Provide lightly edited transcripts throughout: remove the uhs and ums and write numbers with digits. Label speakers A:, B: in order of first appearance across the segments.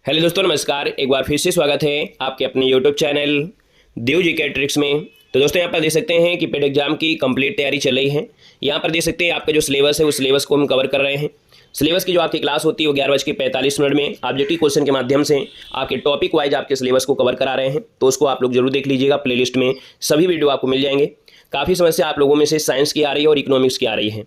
A: Hello दोस्तों, नमस्कार। एक बार फिर से स्वागत है आपके अपने यूट्यूब चैनल देव जीके ट्रिक्स में। तो दोस्तों यहाँ पर देख सकते हैं कि पेड एग्जाम की कंप्लीट तैयारी चल रही है। यहाँ पर देख सकते हैं आपका जो सिलेबस है उस सिलेबस को हम कवर कर रहे हैं। सिलेबस की जो आपकी क्लास होती है वो 11:45 में ऑब्जेक्टिव क्वेश्चन के माध्यम से आपके टॉपिक वाइज आपके सिलेबस को कवर करा रहे हैं। तो उसको आप लोग जरूर देख लीजिएगा। प्लेलिस्ट में सभी वीडियो आपको मिल जाएंगे। काफ़ी समस्या आप लोगों में से साइंस की आ रही है और इकोनॉमिक्स की आ रही है।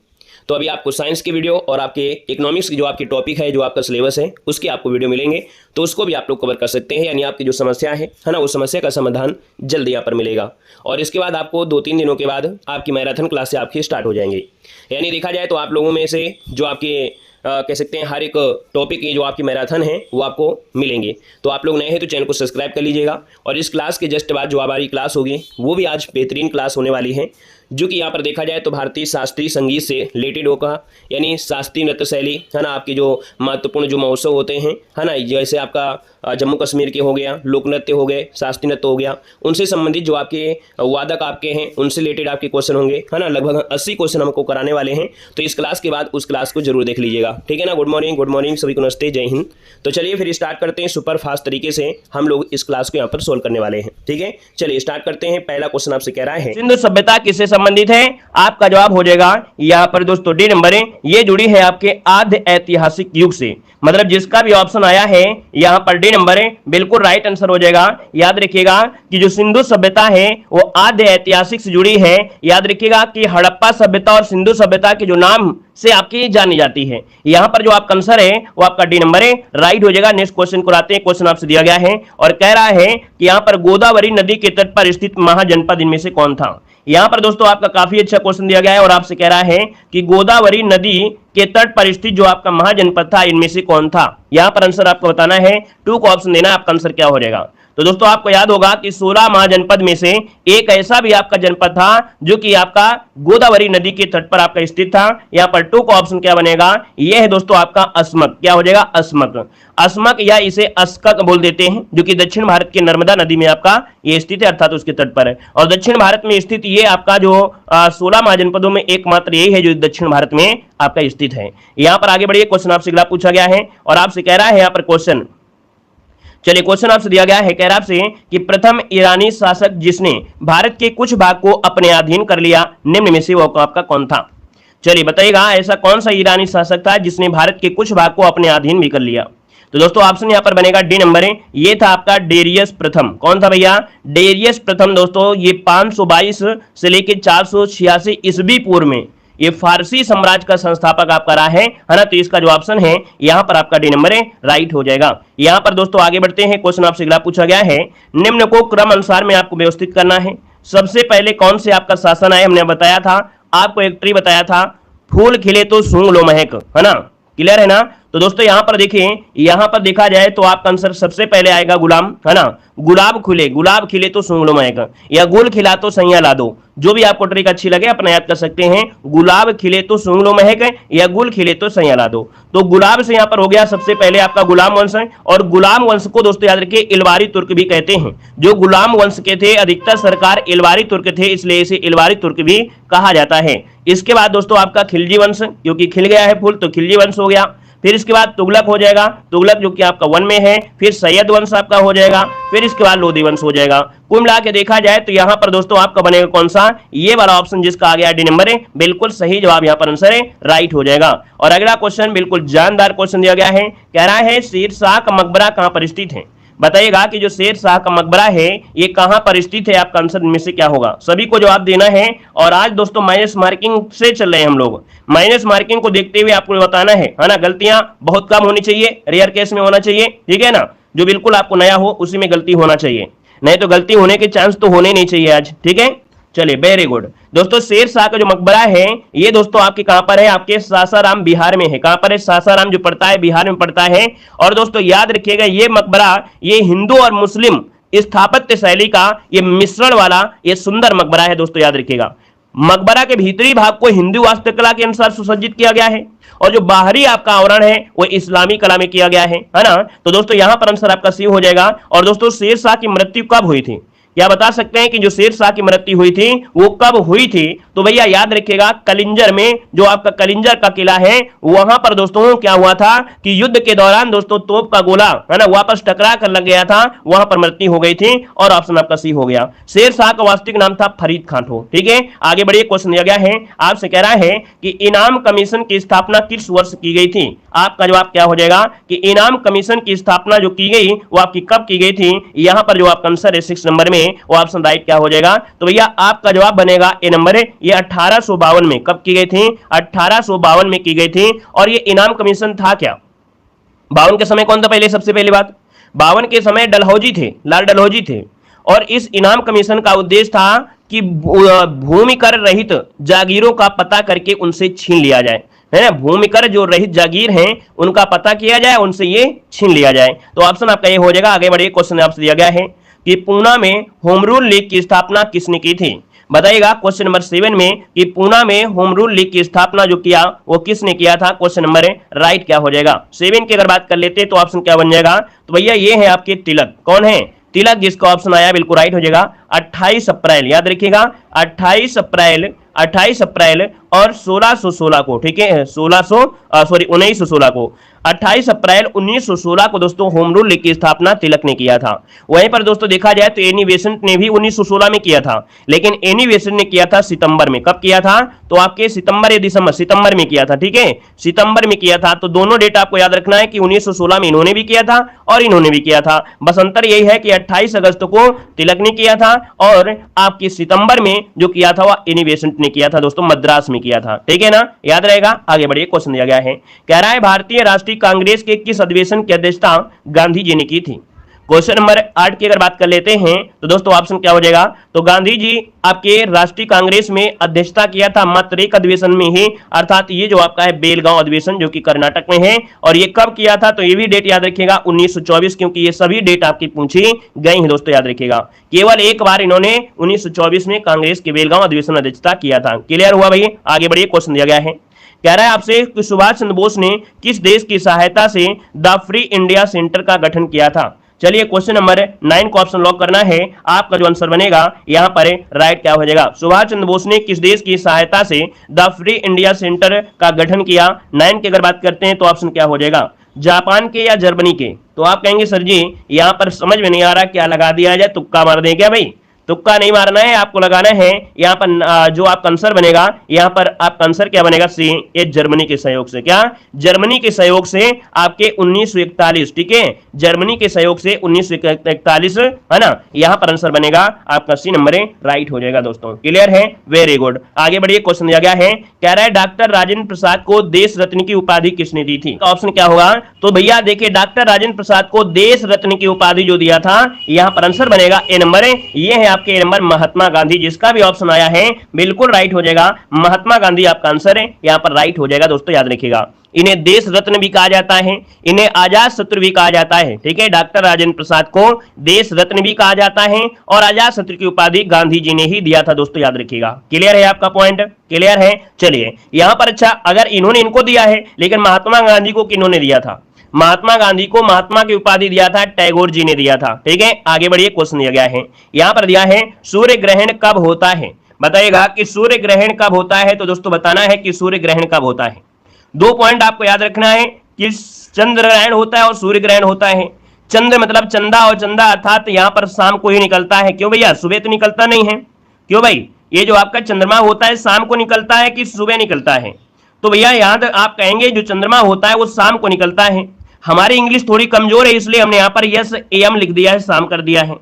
A: तो अभी आपको साइंस की वीडियो और आपके इकोनॉमिक्स की जो आपकी टॉपिक है, जो आपका सिलेबस है, उसके आपको वीडियो मिलेंगे। तो उसको भी आप लोग कवर कर सकते हैं। यानी आपकी जो समस्या है ना, उस समस्या का समाधान जल्दी यहाँ पर मिलेगा। और इसके बाद आपको 2-3 दिनों के बाद आपकी मैराथन क्लास से आपकी स्टार्ट हो जाएंगी। यानी देखा जाए तो आप लोगों में से जो आपके कह सकते हैं हर एक टॉपिक की जो आपकी मैराथन है वो आपको मिलेंगे। तो आप लोग नए हैं तो चैनल को सब्सक्राइब कर लीजिएगा। और इस क्लास के जस्ट बाद जो हमारी क्लास होगी वो भी आज बेहतरीन क्लास होने वाली है, जो कि यहाँ पर देखा जाए तो भारतीय शास्त्रीय संगीत से रिलेटेड होगा। यानी शास्त्रीय नृत्य शैली है ना, आपकी जो महत्वपूर्ण जो महोत्सव होते हैं है ना, जैसे आपका जम्मू कश्मीर के हो गया, लोक नृत्य हो गए, शास्त्रीय नृत्य हो गया, उनसे संबंधित जो आपके वादक आपके हैं उनसे रिलेटेड आपके क्वेश्चन होंगे है ना। लगभग 80 क्वेश्चन हमको कराने वाले हैं। तो इस क्लास के बाद उस क्लास को जरूर देख लीजिएगा, ठीक है ना। गुड मॉर्निंग सभी को, नमस्ते, जय हिंद। तो चलिए फिर स्टार्ट करते हैं। सुपर फास्ट तरीके से हम लोग इस क्लास को यहाँ पर सोल्व करने वाले हैं, ठीक है। चलिए स्टार्ट करते हैं। पहला क्वेश्चन आपसे कह रहा है सिंधु सभ्यता किससे संबंधित है। आपका जवाब हो जाएगा यहाँ पर दोस्तों डी नंबर है। ये जुड़ी है आपके आद्य ऐतिहासिक युग से। मतलब जिसका भी ऑप्शन आया है यहाँ पर डी नंबर है, बिल्कुल राइट आंसर हो जाएगा। याद रखिएगा कि जो सिंधु सभ्यता है वो आद्य ऐतिहासिक से जुड़ी है। याद रखिएगा कि हड़प्पा सभ्यता और सिंधु सभ्यता के जो नाम से आपकी जानी जाती है। यहाँ पर जो आपका आंसर है वो आपका डी नंबर है, राइट हो जाएगा। नेक्स्ट क्वेश्चन को आते हैं। क्वेश्चन आपसे दिया गया है और कह रहा है कि यहाँ पर गोदावरी नदी के तट पर स्थित महाजनपद इनमें से कौन था। यहाँ पर दोस्तों आपका काफी अच्छा क्वेश्चन दिया गया है और आपसे कह रहा है कि गोदावरी नदी के तट पर स्थित जो आपका महाजनपद था इनमें से कौन था। यहाँ पर आंसर आपको बताना है, 2 का ऑप्शन देना है, आपका आंसर क्या हो जाएगा। तो दोस्तों आपको याद होगा कि 16 महाजनपद में से एक ऐसा भी आपका जनपद था जो कि आपका गोदावरी नदी के तट पर आपका स्थित था। यहाँ पर 2 का ऑप्शन क्या बनेगा, यह है दोस्तों आपका अस्मक। क्या हो जाएगा, अस्मक। अस्मक या इसे अस्कक बोल देते हैं, जो कि दक्षिण भारत के नर्मदा नदी में आपका ये स्थित है, अर्थात उसके तट पर है। और दक्षिण भारत में स्थित ये आपका जो 16 महाजनपदों में एकमात्र यही है जो दक्षिण भारत में आपका स्थित है। यहाँ पर आगे बढ़िए। क्वेश्चन आपसे अगला पूछा गया है और आपसे कह रहा है यहाँ पर क्वेश्चन, चलिए क्वेश्चन आपसे दिया गया है, कह रहा है आपसे कि प्रथम ईरानी शासक जिसने भारत के कुछ भाग को अपने अधीन कर लिया, निम्न में से वो आपका कौन था। चलिए बताइएगा ऐसा कौन सा ईरानी शासक था जिसने भारत के कुछ भाग को अपने अधीन भी कर लिया। तो दोस्तों ऑप्शन यहाँ पर बनेगा डी नंबर है। ये था आपका डेरियस प्रथम। कौन था भैया, डेरियस प्रथम। दोस्तों ये 522 से लेकर 486 ईस्वी पूर्व में ये फारसी साम्राज्य का संस्थापक आपका रहा है ना। तो इसका जो ऑप्शन है यहाँ पर आपका डी नंबर है, राइट हो जाएगा। यहाँ पर दोस्तों आगे बढ़ते हैं। क्वेश्चन आपसे अगला पूछा गया है, निम्न को क्रम अनुसार में आपको व्यवस्थित करना है। सबसे पहले कौन से आपका शासन आया, हमने बताया था आपको, एक ट्री बताया था, फूल खिले तो सूंघ लो महक, है ना। क्लियर है ना। तो दोस्तों यहाँ पर देखिए, यहाँ पर देखा जाए तो आपका आंसर सबसे पहले आएगा गुलाम, है ना। गुलाब खिले तो सूंघ लो महक, या गुल खिला तो सैया ला दो। जो भी आपको ट्रिक अच्छी लगे अपना याद कर सकते हैं। गुलाब खिले तो सूंघ लो महक या गुल खिले तो सैया ला दो। तो गुलाब से यहाँ पर हो गया सबसे पहले आपका गुलाम वंश है। और गुलाम वंश को दोस्तों याद रखिए इलवारी तुर्क भी कहते हैं। जो गुलाम वंश के थे अधिकतर सरकार इलवारी तुर्क थे, इसलिए इसे इलवारी तुर्क भी कहा जाता है। इसके बाद दोस्तों आपका खिलजी वंश, क्योंकि खिल गया है फूल तो खिलजी वंश हो गया। फिर इसके बाद तुगलक हो जाएगा, तुगलक जो कि आपका 1 में है। फिर सैयद वंश आपका हो जाएगा। फिर इसके बाद लोधी वंश हो जाएगा। कुल मिला के देखा जाए तो यहाँ पर दोस्तों आपका बनेगा कौन सा, ये वाला ऑप्शन जिसका आ गया डी नंबर है, बिल्कुल सही जवाब यहाँ पर आंसर है, राइट हो जाएगा। और अगला क्वेश्चन बिल्कुल जानदार क्वेश्चन दिया गया है, कह रहा है शेर शाह का मकबरा कहाँ पर स्थित है। बताइएगा कि जो शेर शाह का मकबरा है ये कहां पर स्थित है, आपका आंसर इनमें से क्या होगा। सभी को जवाब देना है। और आज दोस्तों माइनस मार्किंग से चल रहे हैं हम लोग। माइनस मार्किंग को देखते हुए आपको बताना है ना। गलतियां बहुत कम होनी चाहिए, रेयर केस में होना चाहिए, ठीक है ना। जो बिल्कुल आपको नया हो उसी में गलती होना चाहिए, नहीं तो गलती होने के चांस तो होने नहीं चाहिए आज, ठीक है। चलिए वेरी गुड। दोस्तों शेर शाह का जो मकबरा है ये दोस्तों आपके कहां पर है, आपके सासाराम बिहार में है। कहां पर है, सासाराम जो पड़ता है बिहार में पड़ता है। और दोस्तों याद रखिएगा ये मकबरा ये हिंदू और मुस्लिम स्थापत्य शैली का ये मिश्रण वाला ये सुंदर मकबरा है। दोस्तों याद रखिएगा मकबरा के भीतरी भाग को हिंदू वास्तुकला के अनुसार सुसज्जित किया गया है और जो बाहरी आपका आवरण है वो इस्लामी कला में किया गया है ना। तो दोस्तों यहां पर आंसर आपका सी हो जाएगा। और दोस्तों शेर शाह की मृत्यु कब हुई थी, क्या बता सकते हैं कि जो शेरशाह की मृत्यु हुई थी वो कब हुई थी? तो भैया याद रखिएगा कलिंजर में, जो आपका कलिंजर का किला है वहां पर दोस्तों क्या हुआ था कि युद्ध के दौरान दोस्तों तोप का गोला है ना वापस टकरा कर लग गया था, वहां पर मृत्यु हो गई थी और ऑप्शन आपका सी हो गया। शेरशाह का वास्तविक नाम था फरीद खान हो। ठीक है, आगे बढ़िए, क्वेश्चन दिया गया है आपसे, कह रहा है कि इनाम कमीशन की स्थापना किस वर्ष की गई थी? आपका जवाब क्या हो जाएगा कि इनाम कमीशन की स्थापना जो की गई वो आपकी कब की गई थी? यहां पर जो आपका आंसर है 6 नंबर में, वो ऑप्शन राइट क्या हो जाएगा? तो भैया आपका जवाब बनेगा ए नंबर है, ये 1852 में। कब की गई थी? 1852 में की गई थी। और ये इनाम कमीशन था क्या? 52 के समय कौन था? पहले सबसे पहली बात, 52 के समय डलहौजी थे, लाल डलहौजी थे। और इस इनाम कमीशन का उद्देश्य था कि भूमि कर रहित जागीरों का पता करके उनसे छीन लिया जाए, है ना, भूमि कर जो रहित जागीर हैं उनका पता किया जाए, उनसे ये छीन लिया जाए। तो ऑप्शन आपका ये हो जाएगा। आगे बढ़िए, क्वेश्चन आपसे दिया गया है कि पूना में होम रूल लीग की स्थापना किसने की थी? बताइएगा क्वेश्चन नंबर 7 में कि पूना में होम रूल लीग की स्थापना जो किया वो किसने किया था? क्वेश्चन नंबर राइट क्या हो जाएगा? 7 की अगर बात कर लेते तो ऑप्शन क्या बन जाएगा? तो भैया ये है आपके तिलक। कौन है? तिलक, जिसका ऑप्शन आया बिल्कुल राइट हो जाएगा। 28 अप्रैल, याद रखिएगा 28 अप्रैल और 1616 को, ठीक है 1916 को, 28 अप्रैल 1916 को दोस्तों होम रूल लीग की स्थापना तिलक ने किया था। वहीं पर दोस्तों देखा जाए तो एनी बेसेंट ने भी 1916 में किया था, लेकिन एनी बेसेंट ने किया था सितंबर में। कब किया था? तो आपके सितंबर या दिसंबर, सितंबर में किया था। ठीक है, सितंबर में किया था। तो दोनों डेट आपको याद रखना है कि 1916 में इन्होंने भी किया था और इन्होंने भी किया था। बस अंतर यही है कि 28 अगस्त को तिलक ने किया था और आपके सितंबर में जो किया था वह एनी बेसेंट ने किया था दोस्तों, मद्रास में किया था। ठीक है ना, याद रहेगा। आगे बढ़िए, क्वेश्चन दिया गया है, कह रहा है भारतीय राष्ट्रीय कांग्रेस के किस अधिवेशन की अध्यक्षता गांधी जी ने की थी? क्वेश्चन नंबर 8 की अगर बात कर लेते हैं तो दोस्तों ऑप्शन क्या हो जाएगा? तो गांधी जी आपके राष्ट्रीय कांग्रेस में अध्यक्षता किया था मात्र एक अधिवेशन में ही, अर्थात ये जो आपका है बेलगांव अधिवेशन जो कि कर्नाटक में है। और ये कब किया था? तो ये भी डेट याद रखिएगा 1924, क्योंकि ये सभी डेट आपकी पूछी गई है दोस्तों, याद रखिएगा। केवल एक बार इन्होंने 1924 में कांग्रेस के बेलगांव अधिवेशन अध्यक्षता किया था। क्लियर हुआ भाई? आगे बढ़िए, क्वेश्चन दिया गया है, कह रहा है आपसे कि सुभाष चंद्र बोस ने किस देश की सहायता से द फ्री इंडिया सेंटर का गठन किया था? चलिए क्वेश्चन नंबर 9 को ऑप्शन लॉक करना है। आपका जो आंसर बनेगा यहां पर राइट क्या हो जाएगा? सुभाष चंद्र बोस ने किस देश की सहायता से द फ्री इंडिया सेंटर का गठन किया? 9 की अगर बात करते हैं तो ऑप्शन क्या हो जाएगा? जापान के या जर्मनी के? तो आप कहेंगे सर जी यहां पर समझ में नहीं आ रहा, क्या लगा दिया जाए, तुक्का मार दें क्या भाई? तुक्का नहीं मारना है, आपको लगाना है यहाँ पर जो आपका आंसर बनेगा, यहाँ पर आपका आंसर क्या बनेगा? सी, ये जर्मनी के सहयोग से। क्या? जर्मनी के सहयोग से आपके 1941, ठीक है, जर्मनी के सहयोग से 1941, है ना, यहाँ पर आंसर बनेगा आपका सी नंबर राइट हो जाएगा दोस्तों। क्लियर है? Very good. आगे बढ़िए, क्वेश्चन दिया गया है, कह रहा है डॉक्टर राजेंद्र प्रसाद को देश रत्न की उपाधि किसने दी थी? ऑप्शन क्या होगा? तो भैया देखिए डॉक्टर राजेंद्र प्रसाद को देश रत्न की उपाधि जो दिया था, यहाँ पर आंसर बनेगा ए नंबर, ये है आपके नंबर महात्मा गांधी। जिसका भी ऑप्शन आया है बिल्कुल राइट हो जाएगा, महात्मा गांधी आपका आंसर है, यहां पर राइट हो जाएगा दोस्तों, याद रखिएगा। इन्हें देश रत्न भी कहा जाता है, इन्हें आजाद शत्रु भी कहा जाता है। ठीक है, डॉक्टर राजेंद्र प्रसाद को देश रत्न भी कहा जाता है और आजाद शत्रु की उपाधि गांधी जी ने ही दिया था दोस्तों, याद रखिएगा। क्लियर है आपका पॉइंट? क्लियर है। चलिए यहां पर अच्छा, अगर इन्होंने इनको दिया है, लेकिन महात्मा गांधी को किन्होंने दिया था? महात्मा गांधी को महात्मा की उपाधि दिया था टैगोर जी ने दिया था। ठीक है, आगे बढ़िए, क्वेश्चन दिया गया है, यहां पर दिया है सूर्य ग्रहण कब होता है? बताइएगा कि सूर्य ग्रहण कब होता है। तो दोस्तों बताना है कि सूर्य ग्रहण कब होता है। 2 पॉइंट आपको याद रखना है कि चंद्र ग्रहण होता है और सूर्य ग्रहण होता है। चंद्र मतलब चंदा, और चंदा अर्थात यहां पर शाम को ही निकलता है। क्यों भैया? सुबह तो निकलता नहीं है। क्यों भाई? ये जो आपका चंद्रमा होता है शाम को निकलता है कि सुबह निकलता है? तो भैया याद आप कहेंगे जो चंद्रमा होता है वो शाम को निकलता है। हमारी इंग्लिश थोड़ी कमजोर है, इसलिए हमने यहाँ पर यस एम लिख दिया है, शाम कर दिया है।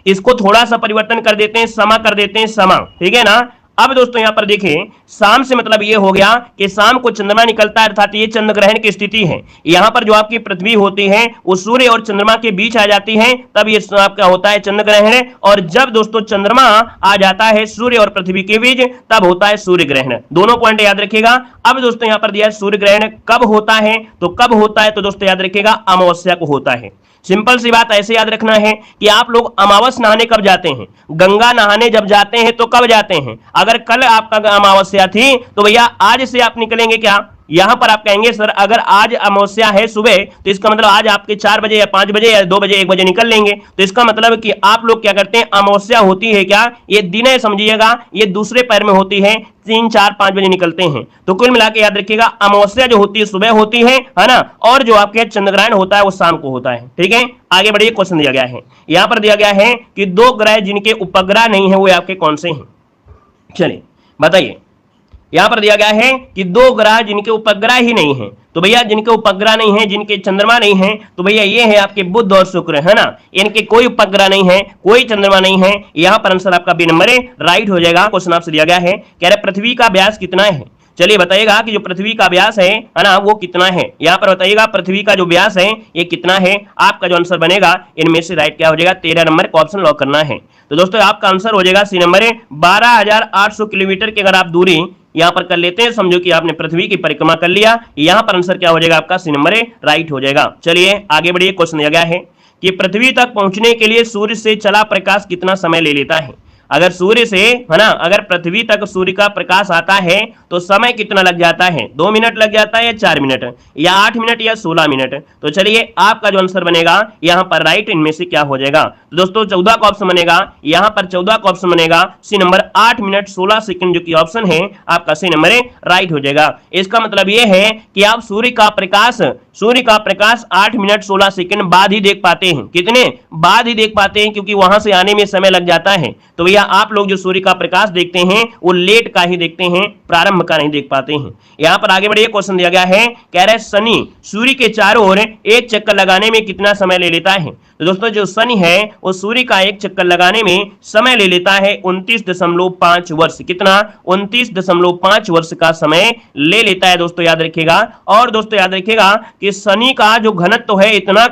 A: इसको थोड़ा सा परिवर्तन कर देते हैं, समा कर देते हैं, समा। ठीक है ना। अब दोस्तों यहाँ पर देखिए, शाम से मतलब ये हो गया कि शाम को चंद्रमा निकलता है, अर्थात ये चंद्र ग्रहण की स्थिति है। यहाँ पर जो आपकी पृथ्वी होती है वो सूर्य और चंद्रमा के बीच आ जाती है, तब ये आपका होता है चंद्र ग्रहण। और जब दोस्तों चंद्रमा आ जाता है सूर्य और पृथ्वी के बीच, तब होता है सूर्य ग्रहण। दोनों पॉइंट याद रखिएगा। अब दोस्तों यहाँ पर दिया है सूर्य ग्रहण कब होता है, तो कब होता है? तो दोस्तों याद रखिएगा अमावस्या को होता है। सिंपल सी बात ऐसे याद रखना है कि आप लोग अमावस नहाने कब जाते हैं? गंगा नहाने जब जाते हैं तो कब जाते हैं? अगर कल आपका अमावस्या थी तो भैया आज से आप निकलेंगे क्या? यहां पर आप कहेंगे सर अगर आज अमावस्या है सुबह तो इसका मतलब आज आपके 4 बजे या 5 बजे या 2 बजे 1 बजे निकल लेंगे। तो इसका मतलब कि आप लोग क्या करते हैं, अमावस्या होती है क्या, ये दिन है समझिएगा, ये दूसरे पैर में होती है, 3, 4, 5 बजे निकलते हैं। तो कुल मिला के याद रखिएगा अमावस्या जो होती है सुबह होती है ना, और जो आपके चंद्रग्रहण होता है वो शाम को होता है। ठीक है, आगे बढ़िए, क्वेश्चन दिया गया है, यहां पर दिया गया है कि 2 ग्रह जिनके उपग्रह नहीं है वो आपके कौन से हैं? चलिए बताइए, यहां पर दिया गया है कि 2 ग्रह जिनके उपग्रह ही नहीं है, तो भैया जिनके उपग्रह नहीं है, जिनके चंद्रमा नहीं है, तो भैया ये है आपके बुध और शुक्र, है ना। इनके कोई उपग्रह नहीं है, कोई चंद्रमा नहीं है, यहां पर आंसर आपका बी नंबर राइट हो जाएगा। क्वेश्चन आपसे दिया गया है, कह रहे पृथ्वी का व्यास कितना है? चलिए बताइएगा कि जो पृथ्वी का व्यास है ना, वो कितना है। यहां पर बताइएगा पृथ्वी का जो व्यास है ये कितना है। आपका जो आंसर बनेगा इनमें से राइट क्या हो जाएगा, 13 नंबर का ऑप्शन लॉक करना है। तो दोस्तों आपका आंसर हो जाएगा सी नंबर 12,800 किलोमीटर की अगर आप दूरी यहां पर कर लेते हैं, समझो कि आपने पृथ्वी की परिक्रमा कर लिया, यहां पर आंसर क्या हो जाएगा आपका सी नंबर राइट हो जाएगा। चलिए आगे बढ़िए, क्वेश्चन दिया गया है कि पृथ्वी तक पहुंचने के लिए सूर्य से चला प्रकाश कितना समय ले लेता है? अगर सूर्य से, है ना, अगर पृथ्वी तक सूर्य का प्रकाश आता है तो समय कितना लग जाता है? 2 मिनट लग जाता है या 4 मिनट या 8 मिनट या 16 मिनट? तो चलिए आपका जो आंसर बनेगा यहां पर राइट इनमें से क्या हो जाएगा? तो दोस्तों 14 का ऑप्शन बनेगा, यहां पर 14 का ऑप्शन बनेगा सी नंबर 8 मिनट 16 सेकंड जो कि ऑप्शन है आपका सी नंबर राइट हो जाएगा। इसका मतलब यह है कि आप सूर्य का प्रकाश 8 मिनट 16 सेकंड बाद ही देख पाते हैं। कितने बाद ही देख पाते हैं, क्योंकि वहां से आने में समय लग जाता है। तो भैया आप लोग जो सूर्य का प्रकाश देखते हैं वो लेट का ही देखते हैं, प्रारंभ का नहीं देख पाते हैं। यहां पर आगे बढ़िए, क्वेश्चन दिया गया है, कह रहे शनि सूर्य के चारों ओर एक चक्कर लगाने में कितना समय ले लेता है? तो दोस्तों जो शनि है वो सूर्य का एक चक्कर लगाने में समय ले लेता है 29.5 वर्ष। कितना? 29.5 वर्ष का समय ले लेता है दोस्तों, याद रखिएगा। और दोस्तों याद रखिएगा कि शनि का जो घनत्व है इतना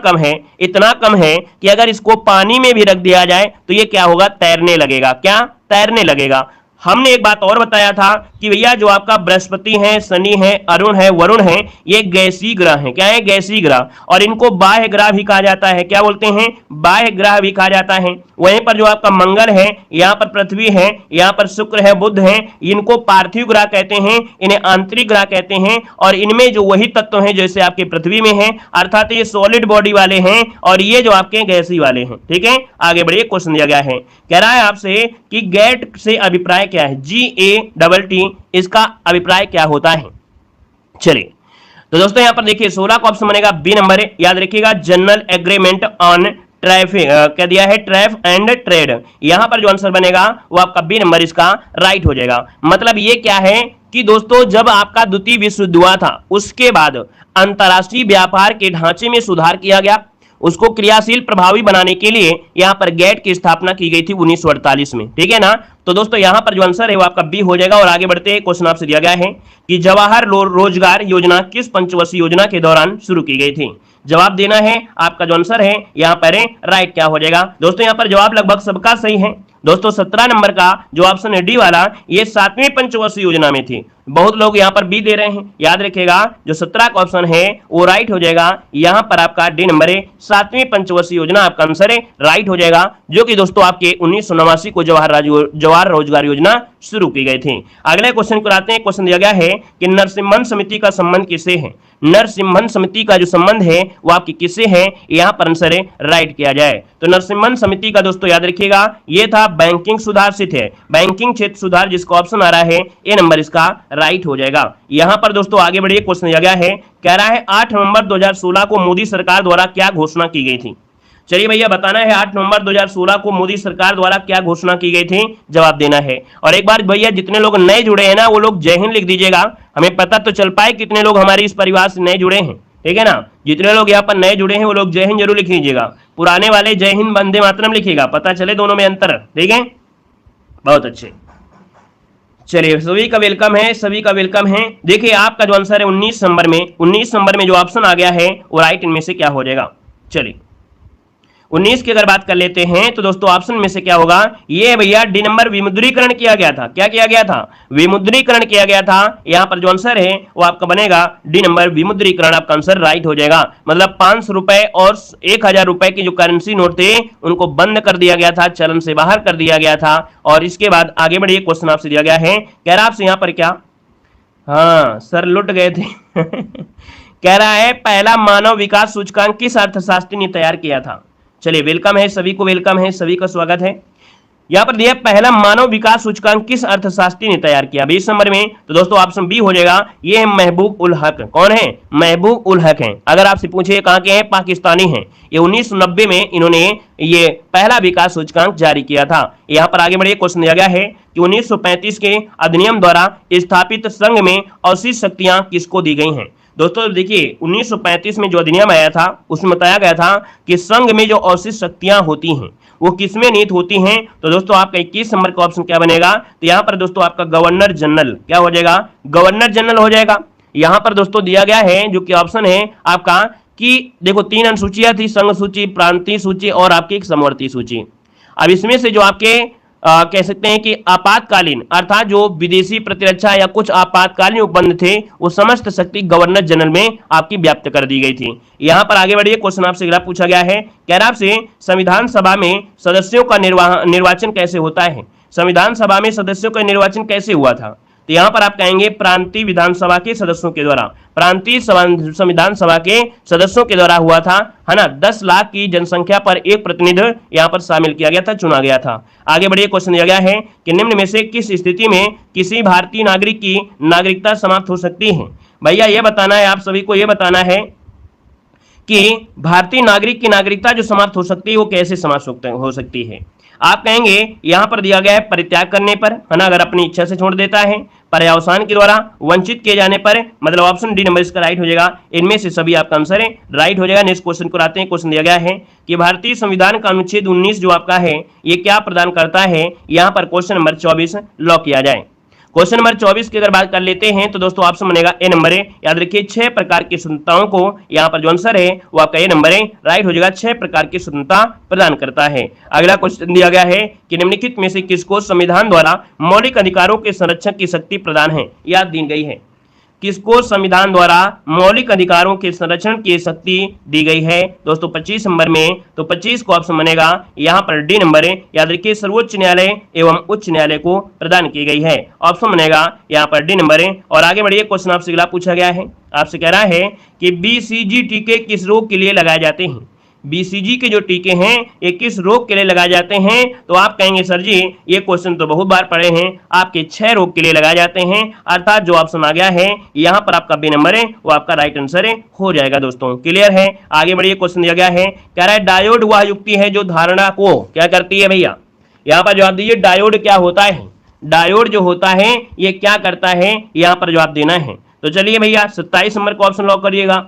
A: कम है कि अगर इसको पानी में भी रख दिया जाए तो ये क्या होगा, तैरने लगेगा। क्या? तैरने लगेगा। हमने एक बात और बताया था कि भैया जो आपका बृहस्पति है, शनि है, अरुण है, वरुण है, ये गैसीय ग्रह है। क्या है? गैसीय ग्रह। और इनको बाह्य ग्रह भी कहा जाता है। क्या बोलते हैं? बाह्य ग्रह भी कहा जाता है। वहीं पर जो आपका मंगल है, यहाँ पर पृथ्वी है, यहाँ पर शुक्र है, बुध है, इनको पार्थिव ग्रह कहते हैं, इन्हें आंतरिक ग्रह कहते हैं। और इनमें जो वही तत्व हैं जैसे आपके पृथ्वी में है, अर्थात ये सॉलिड बॉडी वाले हैं और ये जो आपके गैसीय वाले हैं। ठीक है, आगे बढ़िए, क्वेश्चन दिया गया है, कह रहा है आपसे कि गेट से अभिप्राय क्या है? GATT, इसका अभिप्राय क्या होता है? चलिए तो दोस्तों यहां पर देखिए 16 का ऑप्शन बनेगा बी नंबर, याद रखिएगा जनरल एग्रीमेंट ऑन ट्रैफिक, क्या दिया है, ट्रैफ एंड ट्रेड। यहां पर जो आंसर बनेगा वो आपका बी नंबर इसका राइट हो जाएगा। मतलब ये क्या है कि दोस्तों जब आपका द्वितीय विश्व युद्ध हुआ था उसके बाद अंतरराष्ट्रीय व्यापार के ढांचे में सुधार किया गया, उसको क्रियाशील प्रभावी बनाने के लिए यहां पर गेट की स्थापना की गई थी 1948 में। ठीक है ना। तो दोस्तों यहां पर जो आंसर है वो आपका बी हो जाएगा। और आगे बढ़ते हैं, क्वेश्चन आपसे दिया गया है कि जवाहर रोजगार योजना किस पंचवर्षीय योजना के दौरान शुरू की गई थी? जवाब देना है, आपका जो आंसर है यहां पर राइट क्या हो जाएगा? दोस्तों यहां पर जवाब लगभग सबका सही है दोस्तों। 17 नंबर का जो ऑप्शन है डी वाला, ये 7वीं पंचवर्षीय योजना में थी। बहुत लोग यहां पर बी दे रहे हैं, याद रखिएगा जो 17 का ऑप्शन है वो राइट हो जाएगा। यहां पर आपका डी नंबर 7वीं पंचवर्षीय योजना आपका आंसर है राइट हो जाएगा, जो कि दोस्तों आपके 1989 को जवाहर रोजगार योजना शुरू की गई थी। अगले क्वेश्चन को आते हैं। क्वेश्चन दिया गया है कि नरसिम्हन समिति का संबंध किससे है? नरसिम्हन समिति का जो संबंध है वो आपकी किससे है? यहां पर आंसर राइट किया जाए तो नरसिम्हन समिति का दोस्तों याद रखिएगा ये था बैंकिंग सुधार से थे, बैंकिंग क्षेत्र सुधार, जिसका ऑप्शन आ रहा है ए नंबर इसका राइट हो जाएगा। यहां पर दोस्तों आगे बढ़िए, क्वेश्चन दिया गया है, कह रहा है 8 नवंबर 2016 को मोदी सरकार द्वारा क्या घोषणा की गई थी? चलिए भैया बताना है 8 नवंबर 2016 को मोदी सरकार द्वारा क्या घोषणा की गई थी, जवाब देना है। और एक बार भैया जितने लोग नए जुड़े हैं ना वो लोग जय हिंद लिख दीजिएगा, हमें पता तो चल पाए कितने लोग हमारे इस परिवार से नए जुड़े हैं। ठीक है ना, जितने लोग यहाँ पर नए जुड़े हैं वो लोग जय हिंद जरूर लिख लीजिएगा, पुराने वाले जय हिंद वंदे मातरम लिखिएगा, पता चले दोनों में अंतर। ठीक है, बहुत अच्छे। चलिए सभी का वेलकम है, सभी का वेलकम है। देखिए आपका जो आंसर है 19 नंबर में जो ऑप्शन आ गया है वो राइट इनमें से क्या हो जाएगा? चलिए 19 की अगर बात कर लेते हैं तो दोस्तों ऑप्शन में से क्या होगा, ये भैया डी नंबर विमुद्रीकरण किया गया था। क्या किया गया था, विमुद्रीकरण किया गया था। यहां पर जो आंसर है वो आपका बनेगा डी नंबर विमुद्रीकरण, आपका आंसर राइट हो जाएगा। मतलब 500 रुपए और 1000 रुपए की जो करेंसी नोट थे उनको बंद कर दिया गया था, चलन से बाहर कर दिया गया था। और इसके बाद आगे बढ़िए, क्वेश्चन आपसे दिया गया है, कह रहा आपसे यहां पर क्या, हाँ सर लुट गए थे कह रहा है पहला मानव विकास सूचकांक किस अर्थशास्त्री ने तैयार किया था। चलिए वेलकम है सभी को, वेलकम है सभी का स्वागत है। यहां पर दिया पहला मानव विकास सूचकांक किस अर्थशास्त्री ने तैयार किया 20 नंबर में, तो दोस्तों ऑप्शन बी हो जाएगा, ये है महबूब उल हक। कौन है, महबूब उल हक है। अगर आपसे पूछे कहां के हैं, पाकिस्तानी हैं। ये 1990 में इन्होंने ये पहला विकास सूचकांक जारी किया था। यहां पर आगे बढ़िए, क्वेश्चन दिया गया है कि 1935 के अधिनियम द्वारा स्थापित संघ में अवशिष्ट शक्तियां किसको दी गई हैं। दोस्तों देखिए 1935 में जो अधिनियम आया था उसमें बताया गया था कि संघ में जो अवशिष्ट शक्तियां होती हैं वो किसमें निहित होती हैं। तो दोस्तों आपका 21 नंबर का ऑप्शन क्या बनेगा, तो यहां पर दोस्तों आपका गवर्नर जनरल क्या हो जाएगा, गवर्नर जनरल हो जाएगा। यहां पर दोस्तों दिया गया है जो कि ऑप्शन है आपका कि देखो 3 अनुसूचियां थी, संघ सूची, प्रांतीय सूची और आपकी एक समवर्ती सूची। अब इसमें से जो आपके कह सकते हैं कि आपातकालीन अर्थात जो विदेशी प्रतिरक्षा या कुछ आपातकालीन उपबंध थे वो समस्त शक्ति गवर्नर जनरल में आपकी व्याप्त कर दी गई थी। यहां पर आगे बढ़िए, क्वेश्चन आपसे अगला पूछा गया है, कह रहा आपसे संविधान सभा में सदस्यों का निर्वाचन कैसे होता है। संविधान सभा में सदस्यों का निर्वाचन कैसे हुआ था, तो यहां पर आप कहेंगे प्रांतीय विधानसभा के सदस्यों के द्वारा, प्रांतीय संविधान सभा के सदस्यों के द्वारा हुआ था, है ना। 10 लाख की जनसंख्या पर एक प्रतिनिधि यहां पर शामिल किया गया था, चुना गया था। आगे बढ़िए, क्वेश्चन दिया गया है कि निम्न में से किस स्थिति में किसी भारतीय नागरिक की नागरिकता समाप्त हो सकती है। भैया यह बताना है, आप सभी को यह बताना है कि भारतीय नागरिक की नागरिकता जो समाप्त हो सकती है वो कैसे समाप्त हो सकती है। आप कहेंगे यहां पर दिया गया है परित्याग करने पर, है ना, अगर अपनी इच्छा से छोड़ देता है, पर्यावसान के द्वारा, वंचित किए जाने पर, मतलब ऑप्शन डी नंबर इसका राइट हो जाएगा। इनमें से सभी आपका आंसर है राइट हो जाएगा। नेक्स्ट क्वेश्चन को आते हैं। क्वेश्चन दिया गया है कि भारतीय संविधान का अनुच्छेद 19 जो आपका है ये क्या प्रदान करता है। यहां पर क्वेश्चन नंबर 24 लॉक किया जाए। क्वेश्चन नंबर 24 की अगर बात कर लेते हैं तो दोस्तों ऑप्शन बनेगा ए नंबर है। याद रखिए 6 प्रकार की स्वतंत्रताओं को यहां पर जो आंसर है वो आपका ए नंबर है, राइट हो जाएगा। 6 प्रकार की स्वतंत्रता प्रदान करता है। अगला क्वेश्चन दिया गया है कि निम्नलिखित में से किसको संविधान द्वारा मौलिक अधिकारों के संरक्षण की शक्ति प्रदान है, याद दी गई है। किसको संविधान द्वारा मौलिक अधिकारों के संरक्षण की शक्ति दी गई है दोस्तों 25 नंबर में, तो 25 को ऑप्शन बनेगा यहां पर डी नंबर है। याद रखिए सर्वोच्च न्यायालय एवं उच्च न्यायालय को प्रदान की गई है, ऑप्शन बनेगा यहां पर डी नंबर है। और आगे बढ़िए, क्वेश्चन आपसे अगला पूछा गया है, आपसे कह रहा है कि बीसीजी टीके किस रोग के लिए लगाए जाते हैं। बीसीजी के जो टीके हैं ये किस रोग के लिए लगाए जाते हैं, तो आप कहेंगे सर जी ये क्वेश्चन तो बहुत बार पढ़े हैं, आपके 6 रोग के लिए लगाए जाते हैं। अर्थात जो ऑप्शन आ गया है यहां पर आपका बी नंबर है वो आपका राइट आंसर है, हो जाएगा दोस्तों। क्लियर है। आगे बढ़िए, क्वेश्चन दिया गया है, कह रहा है डायोड वह युक्ति है जो धारणा को क्या करती है। भैया यहां पर जवाब दीजिए, डायोड क्या होता है। डायोड जो होता है ये क्या करता है, यहां पर जवाब देना है। तो चलिए भैया 27 नंबर को ऑप्शन लॉक करिएगा।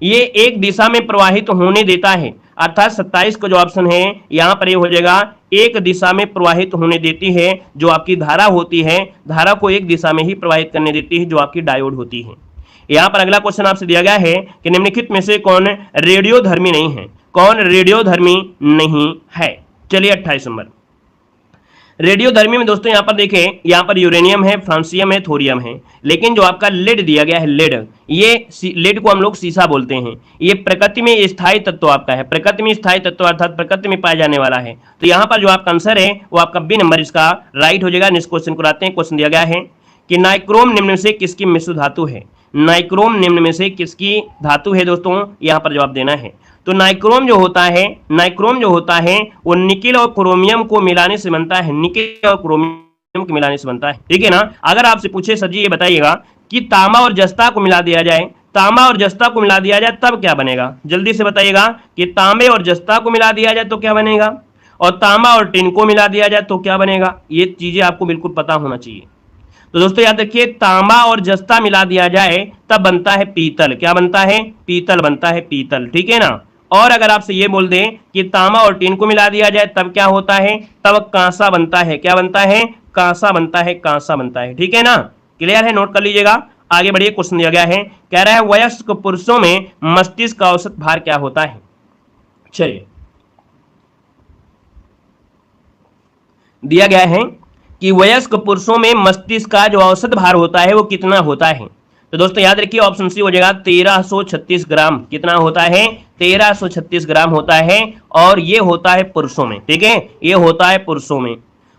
A: ये एक दिशा में प्रवाहित होने देता है, अर्थात 27 का जो ऑप्शन है यहां पर ये हो जाएगा एक दिशा में प्रवाहित होने देती है। जो आपकी धारा होती है, धारा को एक दिशा में ही प्रवाहित करने देती है, जो आपकी डायोड होती है। यहां पर अगला क्वेश्चन आपसे दिया गया है कि निम्नलिखित में से कौन रेडियोधर्मी नहीं है, कौन रेडियोधर्मी नहीं है। चलिए 28 नंबर रेडियोधर्मी में दोस्तों यहां पर देखें, यहां पर यूरेनियम है, फ्रांसियम है, थोरियम है, लेकिन जो आपका लेड दिया गया है लेड, ये लेड को हम लोग सीसा बोलते हैं। ये प्रकृति में स्थायी तत्व आपका है, प्रकृति में स्थायी तत्व अर्थात प्रकृति में पाया जाने वाला है। तो यहां पर जो आपका आंसर है वो आपका बी नंबर इसका राइट हो जाएगा। नेक्स्ट क्वेश्चन को आते हैं। क्वेश्चन दिया गया है कि नाइक्रोम निम्न में से किसकी मिश्र धातु है। नाइक्रोम निम्न में से किसकी धातु है दोस्तों, यहां पर जवाब देना है। तो नाइक्रोम जो होता है, नाइक्रोम जो होता है वो निकेल और क्रोमियम को मिलाने से बनता है, निकेल और क्रोमियम को मिलाने से बनता है, ठीक है ना। अगर आपसे पूछे सर जी ये बताइएगा कि तांबा और जस्ता को मिला दिया जाए, तांबा और जस्ता को मिला दिया जाए तब क्या बनेगा, जल्दी से बताइएगा कि तांबे और जस्ता को मिला दिया जाए तो क्या बनेगा, और तांबा और टिन को मिला दिया जाए तो क्या बनेगा। ये चीजें आपको बिल्कुल पता होना चाहिए। तो दोस्तों याद रखिए तांबा और जस्ता मिला दिया जाए तब बनता है पीतल। क्या बनता है, पीतल बनता है, पीतल, ठीक है ना। और अगर आपसे ये बोल दें कि तांबा और टिन को मिला दिया जाए तब क्या होता है, तब कांसा बनता है। क्या बनता है, कांसा बनता है, कांसा बनता है, ठीक है ना। क्लियर है, नोट कर लीजिएगा। आगे बढ़िए, क्वेश्चन दिया गया है, कह रहा है वयस्क पुरुषों में मस्तिष्क का औसत भार क्या होता है। चलिए दिया गया है कि वयस्क पुरुषों में मस्तिष्क का जो औसत भार होता है वो कितना होता है। तो दोस्तों याद रखिए ऑप्शन सी हो जाएगा 1336 ग्राम। कितना होता है? 1336 ग्राम होता है, और ये होता है पुरुषों में। ठीक है, ये होता है पुरुषों में।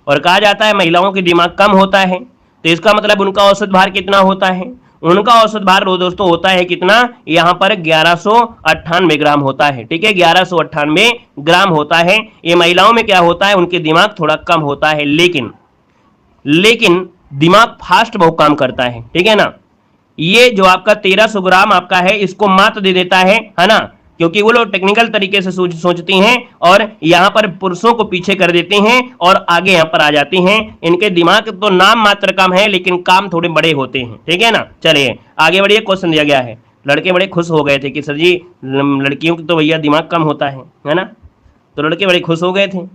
A: और कहा जाता है महिलाओं की दिमाग कम होता है, तो इसका मतलब उनका औसत भार कितना होता है? उनका औसत भार दोस्तों होता है कितना? यहाँ पर 1198 ग्राम होता है। ठीक है, 1198 ग्राम होता है। ये महिलाओं में क्या होता है? उनके दिमाग थोड़ा कम होता है, लेकिन दिमाग फास्ट बहुत काम करता है। ठीक है ना। ये जो आपका 1300 ग्राम आपका है, इसको मात दे देता है ना, क्योंकि वो लोग टेक्निकल तरीके से सोचती हैं और यहाँ पर पुरुषों को पीछे कर देते हैं और आगे यहाँ पर आ जाती हैं। इनके दिमाग तो नाम मात्र कम है, लेकिन काम थोड़े बड़े होते हैं। ठीक है ना। चलिए आगे बढ़िए। क्वेश्चन दिया गया है, लड़के बड़े खुश हो गए थे कि सर जी लड़कियों की तो भैया दिमाग कम होता है ना, तो लड़के बड़े खुश हो गए थे।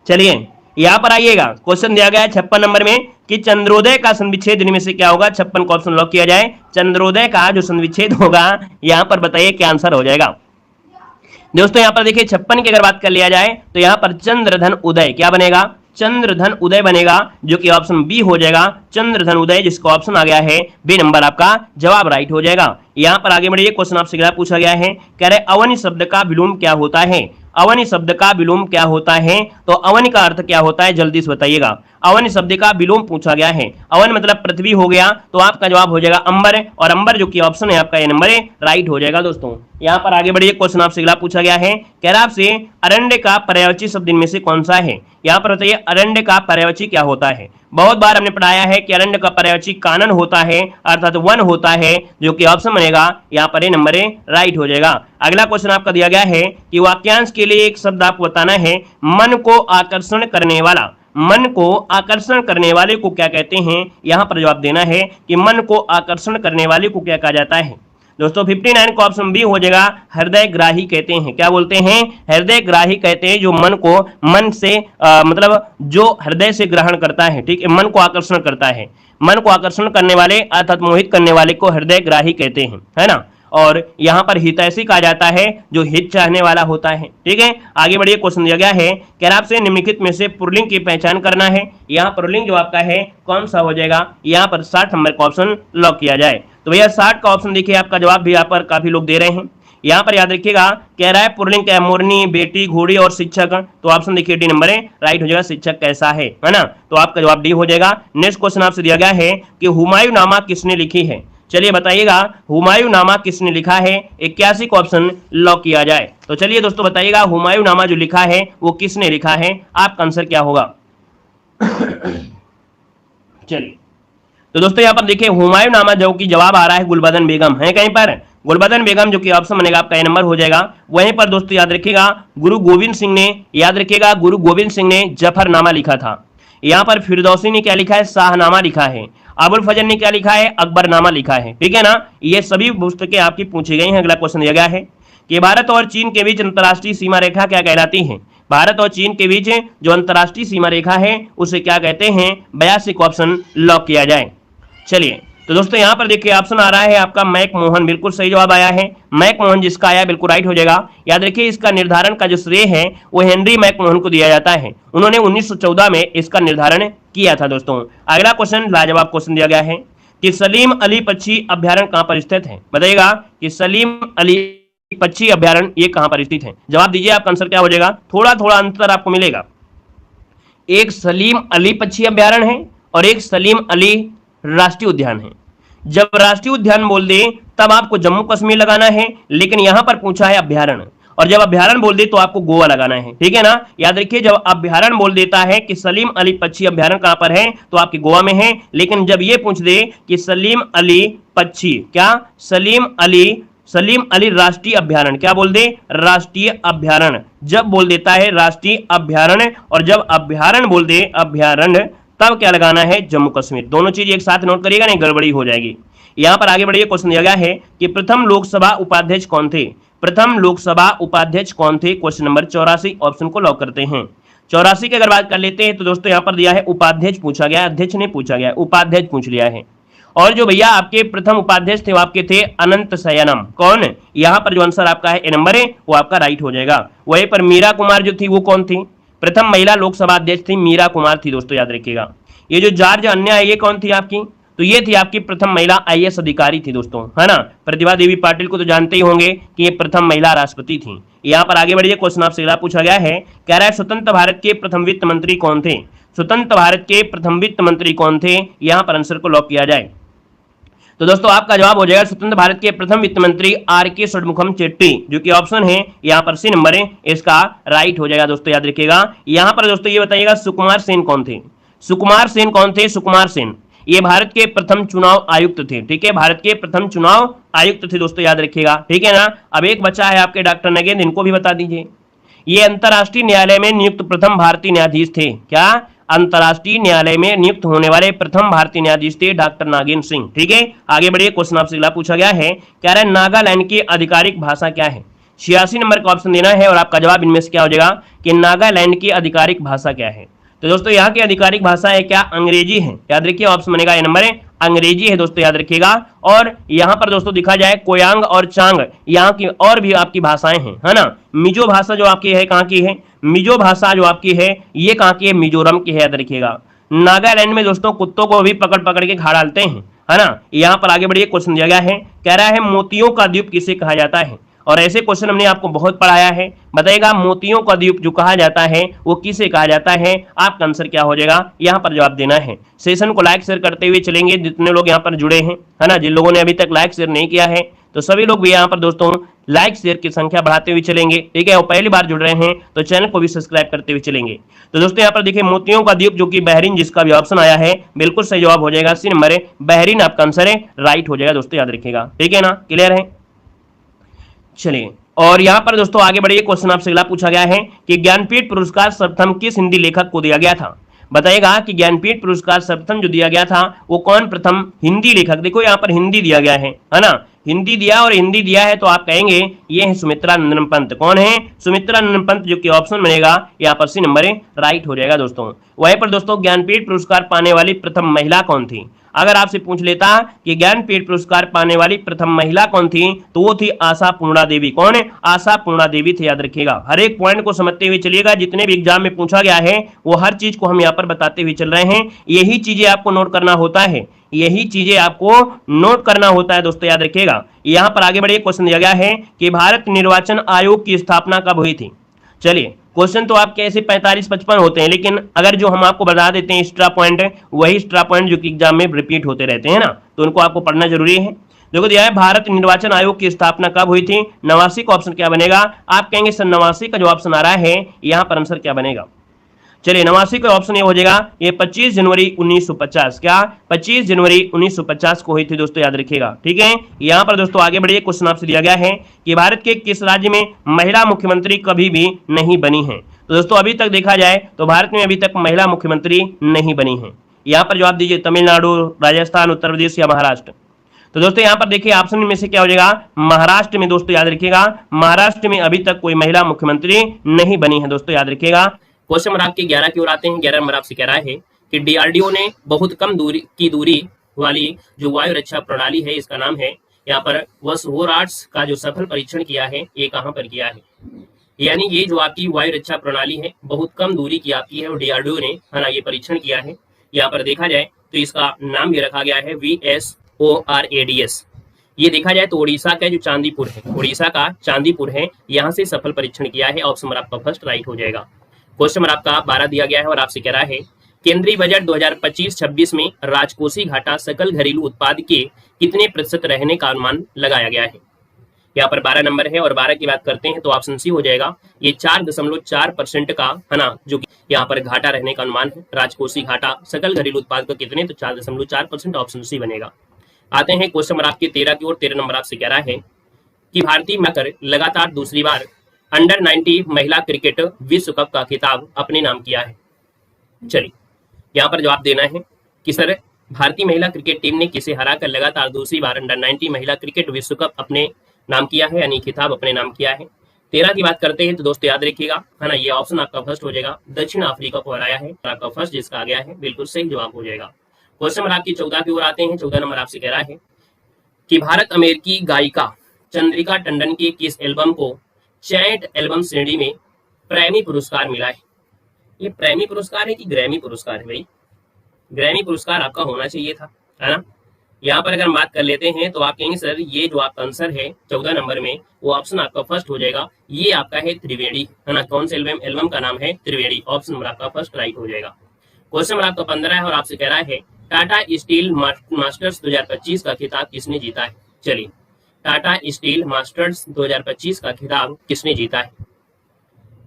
A: चलिए यहां पर आइएगा, क्वेश्चन दिया गया है 56 नंबर में कि चंद्रोदय का संविच्छेद इनमें से क्या होगा। 56 को ऑप्शन लॉक किया जाए। चंद्रोदय का जो संविच्छेद होगा यहां पर बताइए क्या आंसर हो जाएगा। दोस्तों यहां पर देखिए 56 की अगर बात कर लिया जाए तो यहां पर चंद्रधन उदय क्या बनेगा? चंद्रधन उदय बनेगा, जो कि ऑप्शन बी हो जाएगा। चंद्रधन उदय, जिसका ऑप्शन आ गया है बी नंबर, आपका जवाब राइट हो जाएगा। यहां पर आगे बढ़िए। क्वेश्चन आपसे क्या पूछा गया है, कह रहे अवनि शब्द का विलोम क्या होता है? अवनि शब्द का विलोम क्या होता है? तो अवनि का अर्थ क्या होता है, जल्दी से बताइएगा। अवनि शब्द का विलोम पूछा गया है। अवन मतलब पृथ्वी हो गया, तो आपका जवाब हो जाएगा अंबर, और अंबर जो कि ऑप्शन है आपका ये नंबर राइट हो जाएगा। दोस्तों यहां पर आगे बढ़िए। क्वेश्चन आपसे अगला पूछा गया है, कह रहा आपसे अरण्य का पर्यायवाची शब्द इनमें से कौन सा है? यहां पर बताइए अरण्य का पर्यायवाची क्या होता है। बहुत बार हमने पढ़ाया है कि अरण्य का पर्यायवाची कानन होता है, अर्थात वन होता है, जो कि ऑप्शन बनेगा यहाँ पर ये नंबर राइट हो जाएगा। अगला क्वेश्चन आपका दिया गया है कि वाक्यांश के लिए एक शब्द आपको बताना है, मन को आकर्षण करने वाला। मन को आकर्षण करने वाले को क्या कहते हैं? यहां पर जवाब देना है कि मन को आकर्षण करने वाले को क्या कहा जाता है। दोस्तों 59 का ऑप्शन बी हो जाएगा, हृदय ग्राही कहते हैं। क्या बोलते हैं? हृदय ग्राही कहते हैं जो मन को मन से मतलब जो हृदय से ग्रहण करता है। ठीक है, मन को आकर्षण करता है। मन को आकर्षण करने वाले अर्थात मोहित करने वाले को हृदय ग्राही कहते हैं, है ना। और यहां पर हितैषी कहा जाता है जो हित चाहने वाला होता है। ठीक है, आगे बढ़िए। क्वेश्चन दिया गया है, कह रहा आपसे निम्नलिखित में से पुल्लिंग की पहचान करना है। यहाँ पुल्लिंग जो आपका है कौन सा हो जाएगा? यहाँ पर 60 नंबर का ऑप्शन लॉक किया जाए। तो भैया 60 का ऑप्शन देखिए, आपका जवाब भी यहाँ पर काफी लोग दे रहे हैं। यहाँ पर याद रखिएगा, कह रहा है पुल्लिंग क्या है? मोरनी, बेटी, घोड़ी और शिक्षक। तो ऑप्शन देखिए डी नंबर राइट हो जाएगा। शिक्षक कैसा है ना, तो आपका जवाब डी हो जाएगा। नेक्स्ट क्वेश्चन आपसे दिया गया है कि हुमायूं नामा किसने लिखी है? चलिए बताइएगा, हुमायूं नामा किसने लिखा है? 81 का ऑप्शन लॉक किया जाए। तो चलिए दोस्तों बताइएगा, हुमायूं नामा जो लिखा है वो किसने लिखा है? आपका आंसर क्या होगा? चलिए तो दोस्तों यहाँ पर देखिए हुमायूं नामा जो कि जवाब आ रहा है गुलबदन बेगम है। कहीं पर गुलबदन बेगम जो कि ऑप्शन बनेगा आपका ए नंबर हो जाएगा। वहीं पर दोस्तों याद रखिएगा गुरु गोविंद सिंह ने, याद रखिएगा गुरु गोविंद सिंह ने जफरनामा लिखा था। यहाँ पर फिरदौसी ने क्या लिखा है? शाहनामा लिखा है। अबुल फजल ने क्या लिखा है? अकबरनामा लिखा है। ठीक है ना, ये सभी पुस्तकें आपकी पूछी गई हैं। अगला क्वेश्चन दिया गया है कि भारत और चीन के बीच अंतर्राष्ट्रीय सीमा रेखा क्या कहलाती है? भारत और चीन के बीच जो अंतर्राष्ट्रीय सीमा रेखा है उसे क्या कहते हैं? 82 का ऑप्शन लॉक किया जाए। चलिए तो दोस्तों यहाँ पर देखिए ऑप्शन आ रहा है आपका मैक मोहन, बिल्कुल सही जवाब आया है। मैक मोहन जिसका आया बिल्कुल राइट हो जाएगा। याद रखिए इसका निर्धारण का जो श्रेय है वो हेनरी मैक मोहन को दिया जाता है। उन्होंने 1914 में इसका निर्धारण किया था। दोस्तों अगला क्वेश्चन लाजवाब क्वेश्चन दिया गया है कि सलीम अली पक्षी अभ्यारण्य कहां पर स्थित है? बताइएगा कि सलीम अली पक्षी अभ्यारण्य ये कहां पर स्थित है? जवाब दीजिए, आपका आंसर क्या हो जाएगा? थोड़ा थोड़ा अंतर आपको मिलेगा। एक सलीम अली पक्षी अभ्यारण्य है और एक सलीम अली राष्ट्रीय उद्यान है। जब राष्ट्रीय उद्यान बोल दे तब आपको जम्मू कश्मीर लगाना है, लेकिन यहां पर पूछा है अभ्यारण्य, और जब अभ्यारण्य बोल दे तो आपको गोवा लगाना है। ठीक है ना, याद रखिए जब अभ्यारण्य बोल देता है कि सलीम अली पक्षी अभ्यारण्य कहां पर है तो आपके गोवा में है, लेकिन जब ये पूछ दे कि सलीम अली पक्षी क्या सलीम अली राष्ट्रीय अभ्यारण्य क्या बोल दे? राष्ट्रीय अभ्यारण्य। जब बोल देता है राष्ट्रीय अभ्यारण्य और जब अभ्यारण्य बोल दे अभ्यारण्य तब क्या लगाना है? जम्मू कश्मीर। दोनों चीज एक साथ नोट करिएगा, नहीं गड़बड़ी हो जाएगी। यहां पर आगे बढ़िए। क्वेश्चन दिया गया है कि प्रथम लोकसभा उपाध्यक्ष कौन थे? प्रथम लोकसभा उपाध्यक्ष कौन थे? क्वेश्चन नंबर 84 ऑप्शन को लॉक करते हैं। 84 की अगर बात कर लेते हैं तो दोस्तों यहां पर दिया है उपाध्यक्ष पूछा गया, अध्यक्ष नहीं पूछा गया, उपाध्यक्ष पूछ लिया है। और जो भैया आपके प्रथम उपाध्यक्ष थे वो आपके थे अनंत शयनम। कौन? यहाँ पर जो आंसर आपका है ए नंबर है वो आपका राइट हो जाएगा। वहीं पर मीरा कुमार जो थी वो कौन थी? प्रथम महिला लोकसभा अध्यक्ष थी मीरा कुमार थी दोस्तों, याद रखिएगा। ये जो जॉर्ज अन्या है ये कौन थी आपकी, तो ये थी आपकी प्रथम महिला आईएएस अधिकारी थी दोस्तों, है ना। प्रतिभा देवी पाटिल को तो जानते ही होंगे कि ये प्रथम महिला राष्ट्रपति थी। यहाँ पर आगे बढ़िए, क्वेश्चन आपसे अगला पूछा गया है, कह रहा है स्वतंत्र भारत के प्रथम वित्त मंत्री कौन थे। स्वतंत्र भारत के प्रथम वित्त मंत्री कौन थे, यहाँ पर आंसर को लॉक किया जाए। तो दोस्तों आपका जवाब हो जाएगा स्वतंत्र भारत के प्रथम वित्त मंत्री आर के षणमुखम चेट्टी, जो कि ऑप्शन है यहाँ पर सी नंबर है इसका राइट हो जाएगा दोस्तों, याद रखिएगा। यहाँ पर दोस्तों ये बताइएगा सुकुमार सेन कौन थे। सुकुमार सेन कौन थे, सुकुमार सेन ये भारत के प्रथम चुनाव आयुक्त थे, ठीक है, भारत के प्रथम चुनाव आयुक्त थे दोस्तों, याद रखिएगा, ठीक है ना। अब एक बच्चा है आपके डॉक्टर नगेंद्र, इनको भी बता दीजिए। ये अंतरराष्ट्रीय न्यायालय में नियुक्त प्रथम भारतीय न्यायाधीश थे, क्या, अंतरराष्ट्रीय न्यायालय में नियुक्त होने वाले प्रथम भारतीय न्यायाधीश थे डॉक्टर नागेंद्र सिंह, ठीक है। आगे बढ़िए, क्वेश्चन आपसे अगला पूछा गया है, कह रहा है नागालैंड की आधिकारिक भाषा क्या है। 86 नंबर का ऑप्शन देना है और आपका जवाब इनमें से क्या हो जाएगा कि नागालैंड की आधिकारिक भाषा क्या है। तो दोस्तों यहाँ की आधिकारिक भाषा है क्या, अंग्रेजी है, याद रखिए, ऑप्शन बनेगा ये नंबर है अंग्रेजी है दोस्तों, याद रखिएगा। और यहाँ पर दोस्तों दिखा जाए कोयांग और चांग यहाँ की और भी आपकी भाषाएं हैं, है ना। मिजो भाषा जो आपकी है कहाँ की है, मिजो भाषा जो आपकी है ये कहाँ की है, मिजोरम की है, याद रखिएगा। नागालैंड में दोस्तों कुत्तों को भी पकड़ पकड़ के खा डालते हैं, है ना। यहाँ पर आगे बढ़िए, क्वेश्चन दिया गया है, कह रहा है मोतियों का द्वीप किसे कहा जाता है। और ऐसे क्वेश्चन हमने आपको बहुत पढ़ाया है, बताइएगा मोतियों का द्वीप जो कहा जाता है वो किसे कहा जाता है। आपका आंसर क्या हो जाएगा, यहाँ पर जवाब देना है। सेशन को लाइक शेयर करते हुए चलेंगे, जितने लोग यहाँ पर जुड़े हैं, है ना। जिन लोगों ने अभी तक लाइक शेयर नहीं किया है तो सभी लोग भी यहाँ पर दोस्तों लाइक शेयर की संख्या बढ़ाते हुए चलेंगे, ठीक है। और पहली बार जुड़ रहे हैं तो चैनल को भी सब्सक्राइब करते हुए चलेंगे। तो दोस्तों यहाँ पर देखिए मोतियों का द्वीप जो कि बहरीन, जिसका भी ऑप्शन आया है बिल्कुल सही जवाब हो जाएगा, सी नंबर है बहरीन आपका आंसर है, राइट हो जाएगा दोस्तों, याद रखिएगा, ठीक है ना, क्लियर है। चलिए, और यहाँ पर दोस्तों आगे बढ़िए, क्वेश्चन आपसे अगला पूछा गया है कि ज्ञानपीठ पुरस्कार सर्वप्रथम किस हिंदी लेखक को दिया गया था। बताइएगा कि ज्ञानपीठ पुरस्कार सर्वप्रथम जो दिया गया था वो कौन प्रथम हिंदी लेखक, देखो यहाँ पर हिंदी दिया गया है ना, हिंदी दिया और हिंदी दिया है तो आप कहेंगे ये है सुमित्रा नंदन पंत। कौन है, सुमित्रा नंदन पंत, जो कि ऑप्शन बनेगा यहाँ पर सी नंबर है, राइट हो जाएगा दोस्तों। वहीं पर दोस्तों ज्ञानपीठ पुरस्कार पाने वाली प्रथम महिला कौन थी। अगर आपसे पूछ लेता कि ज्ञानपीठ पुरस्कार पाने वाली प्रथम महिला कौन थी तो वो थी आशा पूर्णा देवी। कौन है, आशा पूर्णा देवी थी, याद रखिएगा। हर एक पॉइंट को समझते हुए चलिएगा, जितने भी एग्जाम में पूछा गया है वो हर चीज को हम यहाँ पर बताते हुए चल रहे हैं। यही चीजें आपको नोट करना होता है, यही चीजें आपको नोट करना होता है दोस्तों, याद रखिएगा। यहाँ पर आगे बढ़िए, क्वेश्चन दिया गया है कि भारत निर्वाचन आयोग की स्थापना कब हुई थी। चलिए, क्वेश्चन तो आपके ऐसे 45-55 होते हैं, लेकिन अगर जो हम आपको बता देते हैं एक्स्ट्रा पॉइंट, वही एक्स्ट्रा पॉइंट जो कि एग्जाम में रिपीट होते रहते हैं ना, तो उनको आपको पढ़ना जरूरी है। देखो दिया है भारत निर्वाचन आयोग की स्थापना कब हुई थी। 89 का ऑप्शन क्या बनेगा, आप कहेंगे सर 89 का जो ऑप्शन आ रहा है यहाँ पर आंसर क्या बनेगा। चलिए 89 का ऑप्शन ये हो जाएगा, ये 25 जनवरी 1950, क्या 25 जनवरी 1950 को हुई थी दोस्तों, याद रखिएगा, ठीक है। यहाँ पर दोस्तों आगे बढ़िए, क्वेश्चन आपसे दिया गया है कि भारत के किस राज्य में महिला मुख्यमंत्री कभी भी नहीं बनी है। तो दोस्तों अभी तक देखा जाए तो भारत में अभी तक महिला मुख्यमंत्री नहीं बनी है। यहाँ पर जवाब दीजिए, तमिलनाडु, राजस्थान, उत्तर प्रदेश या महाराष्ट्र। तो दोस्तों यहाँ पर देखिए ऑप्शन में से क्या हो जाएगा, महाराष्ट्र में दोस्तों, याद रखिएगा, महाराष्ट्र में अभी तक कोई महिला मुख्यमंत्री नहीं बनी है दोस्तों, याद रखिएगा। क्वेश्चन नंबर आपके 11 की ओर आते हैं। 11 नंबर आपसे कह रहा है कि डीआरडीओ ने बहुत कम दूरी वाली जो वायु रक्षा प्रणाली है, इसका नाम है यहाँ पर वसवोराट्स का जो सफल परीक्षण किया है ये कहाँ पर किया है। यानी ये जो आपकी वायु रक्षा प्रणाली है बहुत कम दूरी की आपकी है और डीआरडीओ ने, है ना, ये परीक्षण किया है। यहाँ पर देखा जाए तो इसका नाम भी रखा गया है VSORADS। ये देखा जाए तो उड़ीसा का जो चांदीपुर है, उड़ीसा का चांदीपुर है, यहाँ से सफल परीक्षण किया है। ऑप्शन नंबर आपका फर्स्ट राइट हो जाएगा। क्वेश्चन नंबर आपका 12 दिया गया है और आपसे कह रहा है केंद्रीय बजट 2025-26 में राजकोषीय घाटा सकल घरेलू उत्पाद के कितने प्रतिशत रहने का अनुमान लगाया गया है। यहाँ पर 12 नंबर है और 12 की बात करते हैं तो ऑप्शन सी हो जाएगा, ये 4.4% का, है ना, जो कि यहाँ पर घाटा रहने का अनुमान है। राजकोषीय घाटा सकल घरेलू उत्पाद का कितने, तो 4.4%, ऑप्शन सी बनेगा। आते हैं क्वेश्चन नंबर आपके 13 की ओर। 13 नंबर आपसे कह रहा है कि भारतीय महिला लगातार दूसरी बार अंडर 90 महिला क्रिकेट विश्व कप का खिताब अपने नाम किया है। चलिए यहाँ पर जवाब देना है कि सर भारतीय महिला क्रिकेट टीम ने किसे हराकर लगातार दूसरी बार अंडर 90 महिला क्रिकेट विश्व कप अपने नाम किया है, यानी खिताब अपने नाम किया है। 13 की बात करते हैं तो दोस्तों याद रखिएगा, है ना, ये ऑप्शन आपका फर्स्ट हो जाएगा, दक्षिण अफ्रीका को हराया है। आपका फर्स्ट जिसका आ गया है बिल्कुल सही जवाब हो जाएगा। क्वेश्चन नंबर आपकी 14 की ओर आते हैं। 14 नंबर आपसे कह रहा है कि भारत अमेरिकी गायिका चंद्रिका टंडन के किस एल्बम को चैट एल्बम श्रेणी में ग्रैमी पुरस्कार मिला है। ये प्रेमी पुरस्कार है कि ग्रैमी पुरस्कार है भाई? ग्रैमी पुरस्कार आपका होना चाहिए था, है ना। यहाँ पर अगर हम बात कर लेते हैं तो आप कहेंगे सर ये जो आपका आंसर है 14 नंबर में, वो ऑप्शन आपका फर्स्ट हो जाएगा, ये आपका है त्रिवेणी, है ना। कौन से एल्बम का नाम है? त्रिवेणी। ऑप्शन नंबर आपका फर्स्ट राइट हो जाएगा। क्वेश्चन नंबर आपका 15 है और आपसे कह रहा है टाटा स्टील मास्टर्स 2025 का खिताब किसने जीता है? चलिए, टाटा स्टील मास्टर्स 2025 का खिताब किसने जीता है?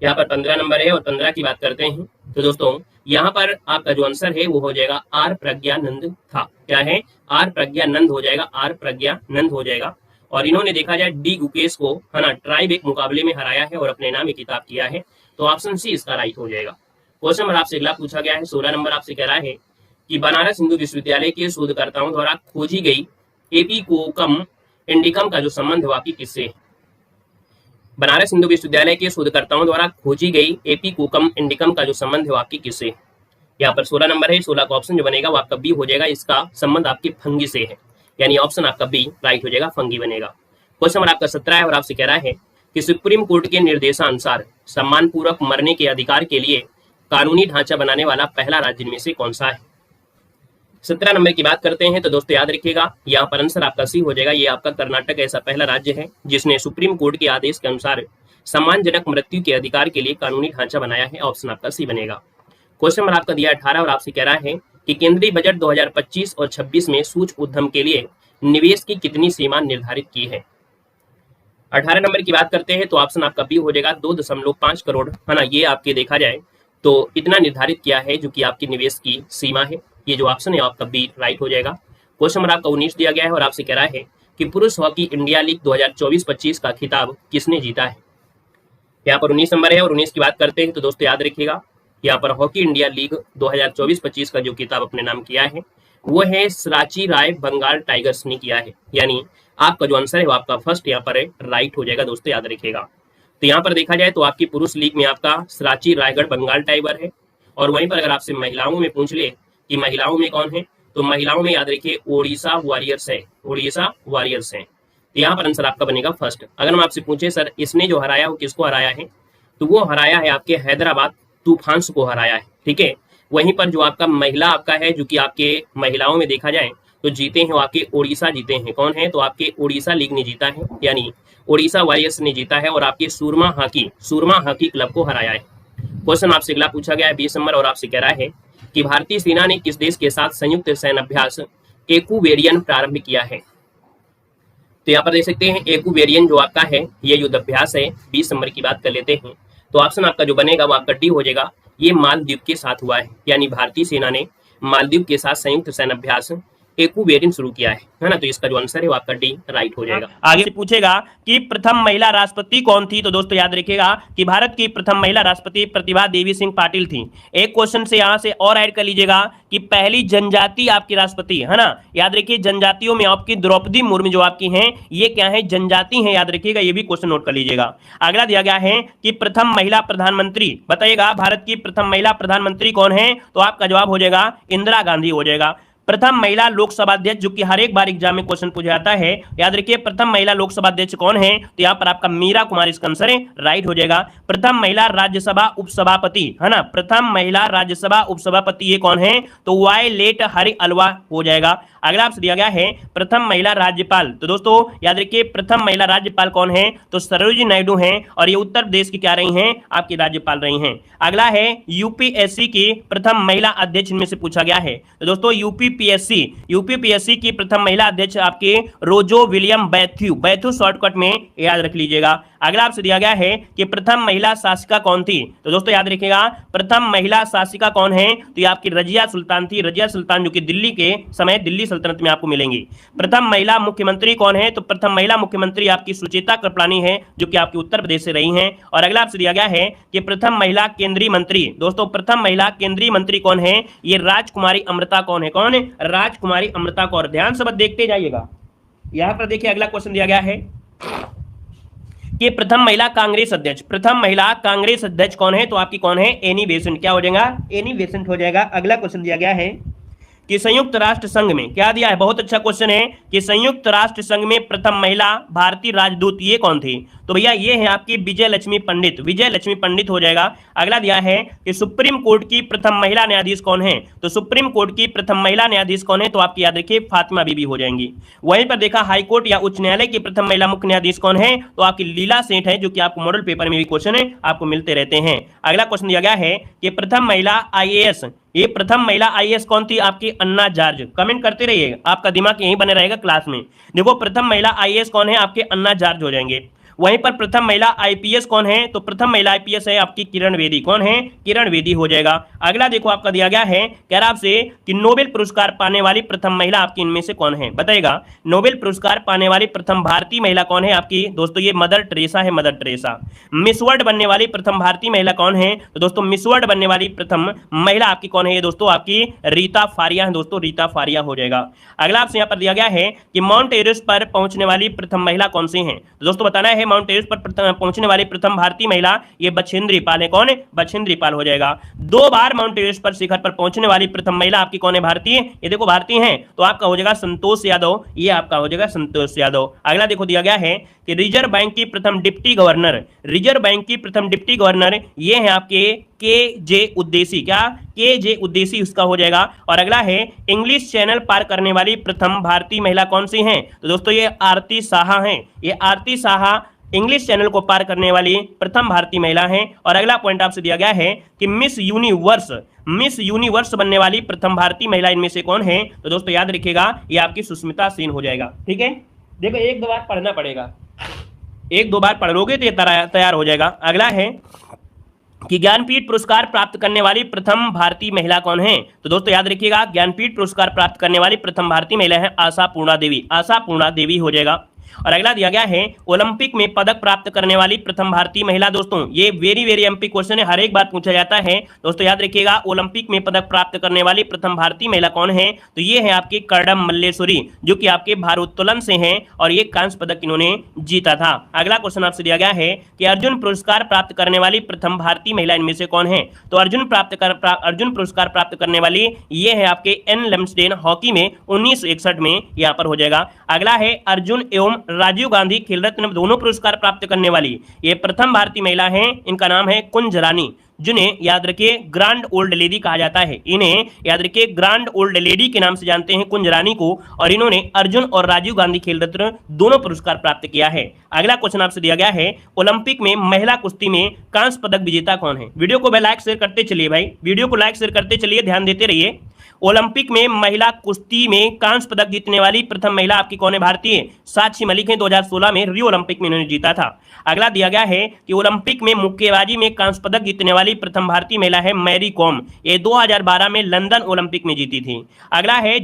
A: यहाँ पर 15 नंबर है और 15 की बात करते हैं तो दोस्तों यहाँ पर आपका जो आंसर है वो हो जाएगा आर प्रज्ञानंद था। क्या है? आर प्रज्ञानंद हो जाएगा, आर प्रज्ञानंद हो जाएगा। और इन्होंने देखा जाए डी गुकेश को, है ना, ट्राइब एक मुकाबले में हराया है और अपने नाम एक किताब किया है, तो ऑप्शन सी इसका राइट हो जाएगा। क्वेश्चन नंबर आपसे अगला पूछा गया है 16 नंबर, आपसे कह रहा है कि बनारस हिंदू विश्वविद्यालय के शोधकर्ताओं द्वारा खोजी गई एपिकोकम इंडिकम का जो संबंध है वो आपकी किससे है? बनारस हिंदू विश्वविद्यालय के शोधकर्ताओं द्वारा खोजी गई एपिकोकम इंडिकम का जो संबंध है वो आपकी किससे है? यहाँ पर 16 नंबर है, 16 का ऑप्शन जो बनेगा वो आपका बी हो जाएगा, इसका संबंध आपके फंगी से है, यानी ऑप्शन आपका बी राइट हो जाएगा, फंगी बनेगा। क्वेश्चन नंबर आपका 17 है और आपसे कह रहा है कि सुप्रीम कोर्ट के निर्देशानुसार सम्मानपूर्वक मरने के अधिकार के लिए कानूनी ढांचा बनाने वाला पहला राज्य में से कौन सा है? 17 नंबर की बात करते हैं तो दोस्तों याद रखिएगा यहाँ पर आंसर आपका सी हो जाएगा। ये आपका कर्नाटक ऐसा पहला राज्य है जिसने सुप्रीम कोर्ट के आदेश के अनुसार सम्मानजनक मृत्यु के अधिकार के लिए कानूनी ढांचा बनाया है। ऑप्शन आपका सी बनेगा। क्वेश्चन नंबर आपका दिया 18 और आपसे कह रहा है कि केंद्रीय बजट 2025 और 26 में सूक्ष्म उद्यम के लिए निवेश की कितनी सीमा निर्धारित की है? 18 नंबर की बात करते हैं तो ऑप्शन आपका बी हो जाएगा, 2.5 करोड़, है ना। ये आपके देखा जाए तो इतना निर्धारित किया है जो कि आपकी निवेश की सीमा है। ये जो ऑप्शन है आपका बी राइट हो जाएगा। क्वेश्चन नंबर आपका 19 दिया गया है और आपसे कह रहा है कि पुरुष हॉकी इंडिया लीग 2024-25 का खिताब किसने जीता है? यहाँ पर 19 नंबर है और 19 की बात करते हैं तो दोस्तों याद रखिएगा यहाँ पर हॉकी इंडिया लीग 2024-25 का जो खिताब अपने नाम किया है वो है सराची राय बंगाल टाइगर्स ने किया है, यानी आपका जो आंसर है वो आपका फर्स्ट यहाँ पर राइट हो जाएगा। दोस्तों याद रखिएगा, तो यहाँ पर देखा जाए तो आपकी पुरुष लीग में आपका सराची रायगढ़ बंगाल टाइगर है, और वहीं पर अगर आपसे महिलाओं में पूछ ले कि महिलाओं में कौन है, तो महिलाओं में याद रखिए ओडिशा वॉरियर्स है, ओडिशा वॉरियर्स है। तो यहाँ पर आंसर आपका बनेगा फर्स्ट। अगर हम आपसे पूछे सर इसने जो हराया वो किसको हराया है, तो वो हराया है आपके हैदराबाद तूफान्स को हराया है, ठीक है। वहीं पर जो आपका महिला आपका है जो कि आपके महिलाओं में देखा जाए तो जीते हैं वो आपके ओडिशा जीते हैं। कौन है? तो आपके ओडिशा लीग ने जीता है, यानी ओडिशा वॉरियर्स ने जीता है और आपके सूरमा हॉकी क्लब को हराया है। क्वेश्चन आपसे अगला पूछा गया है 20 नंबर और आपसे कह रहा है कि भारतीय सेना ने किस देश के साथ संयुक्त सैन्य अभ्यास एकूवेरियन प्रारंभ किया है? तो यहाँ पर देख सकते हैं एकूवेरियन जो आपका है ये युद्ध अभ्यास है। 20 नंबर की बात कर लेते हैं तो ऑप्शन आपका जो बनेगा वो आपका डी हो जाएगा, ये मालदीव के साथ हुआ है, यानी भारतीय सेना ने मालदीव के साथ संयुक्त सैन्य अभ्यास एकूवेरियन शुरू किया है ना। तो इसका जो आंसर है वो आपका डी राइट हो जाएगा। आगे से पूछेगा कि प्रथम महिला राष्ट्रपति कौन थी, तो दोस्तों याद रखिएगा कि भारत की प्रथम महिला राष्ट्रपति प्रतिभा देवी सिंह पाटिल थी। एक क्वेश्चन से यहां से और ऐड कर लीजिएगा कि पहली जनजाति आपकी राष्ट्रपति, है ना। याद रखिए जनजातियों में आपकी द्रौपदी मुर्मू जो आपकी हैं ये क्या है? जनजाति है, याद रखिएगा, ये भी क्वेश्चन नोट कर लीजिएगा। अगला दिया गया है कि प्रथम महिला प्रधानमंत्री, बताइएगा भारत की प्रथम महिला प्रधानमंत्री कौन है, तो आपका जवाब हो जाएगा इंदिरा गांधी हो जाएगा। प्रथम महिला लोकसभा अध्यक्ष, जो कि हर एक बार एग्जाम में क्वेश्चन पूछा जाता है, याद रखिए प्रथम महिला लोकसभा अध्यक्ष कौन है, तो यहाँ पर आपका मीरा कुमारी इसका आंसर है, राइट हो जाएगा। प्रथम महिला राज्यसभा उपसभापति, है ना, प्रथम महिला राज्यसभा उपसभापति ये कौन है, तो वायलेट हरि अलवा हो जाएगा। अगला आपसे दिया गया है प्रथम महिला राज्यपाल, तो दोस्तों याद रखिए प्रथम महिला राज्यपाल कौन है, तो सरोजिनी नायडू हैं और ये उत्तर प्रदेश की क्या रही हैं, आपकी राज्यपाल रही हैं। अगला है यूपीएससी की प्रथम महिला अध्यक्ष में से पूछा गया है, तो दोस्तों यूपीपीएससी की प्रथम महिला अध्यक्ष आपके रोजो विलियम बैथ्यू शॉर्टकट में याद रख लीजिएगा। अगला आपसे दिया गया है कि प्रथम महिला शासिका कौन थी, तो दोस्तों याद रखिएगा प्रथम महिला शासिका कौन है, तो ये आपकी रजिया सुल्तान थी, रजिया सुल्तान जो कि दिल्ली के समय दिल्ली सल्तनत में आपको मिलेंगी। प्रथम महिला मुख्यमंत्री कौन है, तो प्रथम महिला मुख्यमंत्री आपकी सुचेता कृपलानी है जो कि आपकी उत्तर प्रदेश से रही हैं। और अगला आपसे दिया गया है कि प्रथम महिला केंद्रीय मंत्री, दोस्तों प्रथम महिला केंद्रीय मंत्री कौन है, ये राजकुमारी अमृता कौन है, कौन है, राजकुमारी अमृता कौर। ध्यान से देखते जाइएगा। यहां पर देखिए अगला क्वेश्चन दिया गया है कि प्रथम महिला कांग्रेस अध्यक्ष, प्रथम महिला कांग्रेस अध्यक्ष कौन है, तो आपकी कौन है, एनी बेसेंट, क्या हो जाएगा, एनी बेसेंट हो जाएगा। अगला क्वेश्चन दिया गया है कि संयुक्त राष्ट्र संघ में, क्या दिया है, बहुत अच्छा क्वेश्चन है, कि संयुक्त राष्ट्र संघ में प्रथम महिला भारतीय राजदूत ये कौन थी? तो भैया ये है आपकी विजय लक्ष्मी पंडित, विजय लक्ष्मी पंडित हो जाएगा। अगला दिया है कि सुप्रीम कोर्ट की प्रथम महिला न्यायाधीश कौन है? तो सुप्रीम कोर्ट की प्रथम महिला न्यायाधीश कौन है? तो आपकी याद रखिए फातिमा बीबी हो जाएंगी। वहीं पर देखा हाई कोर्ट या उच्च न्यायालय की प्रथम महिला मुख्य न्यायाधीश कौन है? तो आपकी लीला सेठ है, जो कि आपको मॉडल पेपर में भी क्वेश्चन है आपको मिलते रहते हैं। अगला क्वेश्चन दिया गया है कि प्रथम महिला आईएएस, ये प्रथम महिला आईएएस कौन थी? आपकी अन्ना जॉर्ज। कमेंट करते रहिए, आपका दिमाग यहीं बने रहेगा क्लास में। देखो प्रथम महिला आईएएस कौन है? आपके अन्ना जॉर्ज हो जाएंगे। वहीं पर प्रथम महिला आईपीएस कौन है? तो प्रथम महिला आईपीएस है आपकी किरण बेदी। कौन है? किरण बेदी हो जाएगा। अगला देखो आपका दिया गया है, कह रहा आपसे कि नोबेल पुरस्कार पाने वाली प्रथम महिला आपकी इनमें से कौन है? बताएगा। नोबेल पुरस्कार पाने वाली प्रथम भारतीय महिला कौन है आपकी? दोस्तों ये मदर टेरेसा है, मदर टेरेसा। मिस वर्ल्ड बनने वाली प्रथम भारतीय महिला कौन है? तो दोस्तों मिस वर्ल्ड बनने वाली प्रथम महिला आपकी कौन है? ये दोस्तों आपकी रीता फारिया है, दोस्तों रीता फारिया हो जाएगा। अगला आपसे यहाँ पर दिया गया है कि माउंट एवरेस्ट पर पहुंचने वाली प्रथम महिला कौन सी है? तो दोस्तों बताना है माउंट एवरेस्ट पर पहुंचने वाली प्रथम भारतीय महिला ये बछेंद्री पाल है। कौन है? बछेंद्री पाल हो जाएगा। 2 बार माउंट एवरेस्ट पर शिखर पर पहुंचने वाली प्रथम महिला आपकी कौन है? भारतीय। ये देखो भारतीय है, तो आपका हो जाएगा संतोष यादव, ये आपका हो जाएगा संतोष यादव। अगला देखो दिया गया है कि रिजर्व बैंक की प्रथम डिप्टी गवर्नर, रिजर्व बैंक की प्रथम डिप्टी गवर्नर ये है आपके के जे उद्देशी। क्या? के जे उद्देशी उसका हो जाएगा। और अगला है इंग्लिश चैनल पार करने वाली प्रथम भारतीय महिला कौन सी है? तो दोस्तों ये आरती साहा है, ये आरती साहा इंग्लिश चैनल को पार करने वाली प्रथम भारतीय महिला है। और अगला पॉइंट आपसे दिया गया है कि मिस यूनिवर्स बनने वाली प्रथम भारतीय महिला इनमें से कौन है? तो दोस्तों याद रखिएगा ये आपकी सुष्मिता सेन हो जाएगा। ठीक है, देखो 1-2 बार पढ़ना पड़ेगा, 1-2 बार पढ़ लोगे तो ये तैयार हो जाएगा। अगला है कि ज्ञानपीठ पुरस्कार प्राप्त करने वाली प्रथम भारतीय महिला कौन है? तो दोस्तों याद रखिएगा ज्ञानपीठ पुरस्कार प्राप्त करने वाली प्रथम भारतीय महिला है आशा पूर्णा देवी, आशा पूर्णा देवी हो जाएगा। और अगला दिया गया है ओलंपिक में पदक प्राप्त करने वाली प्रथम भारतीय महिला। दोस्तों ये वेरी वेरी एमपी क्वेश्चन है, हर एक बार पूछा जाता है। दोस्तों याद रखिएगा ओलंपिक में पदक प्राप्त करने वाली प्रथम भारतीय महिला कौन है? तो ये है आपकी कर्णम मल्लेश्वरी, जो कि आपके भारोत्तोलन से हैं और ये कांस्य पदक इन्होंने जीता था। अगला क्वेश्चन आपसे दिया गया है कि अर्जुन पुरस्कार प्राप्त करने वाली प्रथम भारतीय महिला इनमें से कौन है? तो अर्जुन पुरस्कार प्राप्त करने वाली ये है आपके एन लम्सडेन, हॉकी में 1961 में यहाँ पर हो जाएगा। अगला है अर्जुन एवं राजीव गांधी खेल रत्न दोनों पुरस्कार प्राप्त करने वाली ये प्रथम भारतीय महिला हैं, इनका नाम है कुंज रानी, जिन्हें याद रखिए ग्रैंड ओल्ड लेडी कहा जाता है। इन्हें याद रखिए ग्रैंड ओल्ड लेडी के नाम से जानते हैं कुंज रानी को, और इन्होंने अर्जुन और राजीव गांधी खेल रत्न दोनों पुरस्कार प्राप्त किया है। अगला क्वेश्चन आपसे दिया गया है ओलंपिक में महिला कुश्ती में कांस्य पदक विजेता कौन है? वीडियो को लाइक शेयर करते चलिए भाई, वीडियो को लाइक शेयर करते चलिए, ध्यान देते रहिए। ओलंपिक में महिला कुश्ती में कांस्य पदक जीतने वाली प्रथम महिला आपकी कौन है? भारतीय साक्षी मलिक है, 2016 में रियो ओलंपिक में इन्होंने जीता था। अगला दिया गया है कि ओलंपिक में मुक्केबाजी में कांस्य पदक जीतने वाली प्रथम भारतीय महिला है मैरी कॉम, ये 2012 में लंदन ओलंपिक में जीती थी। अगला है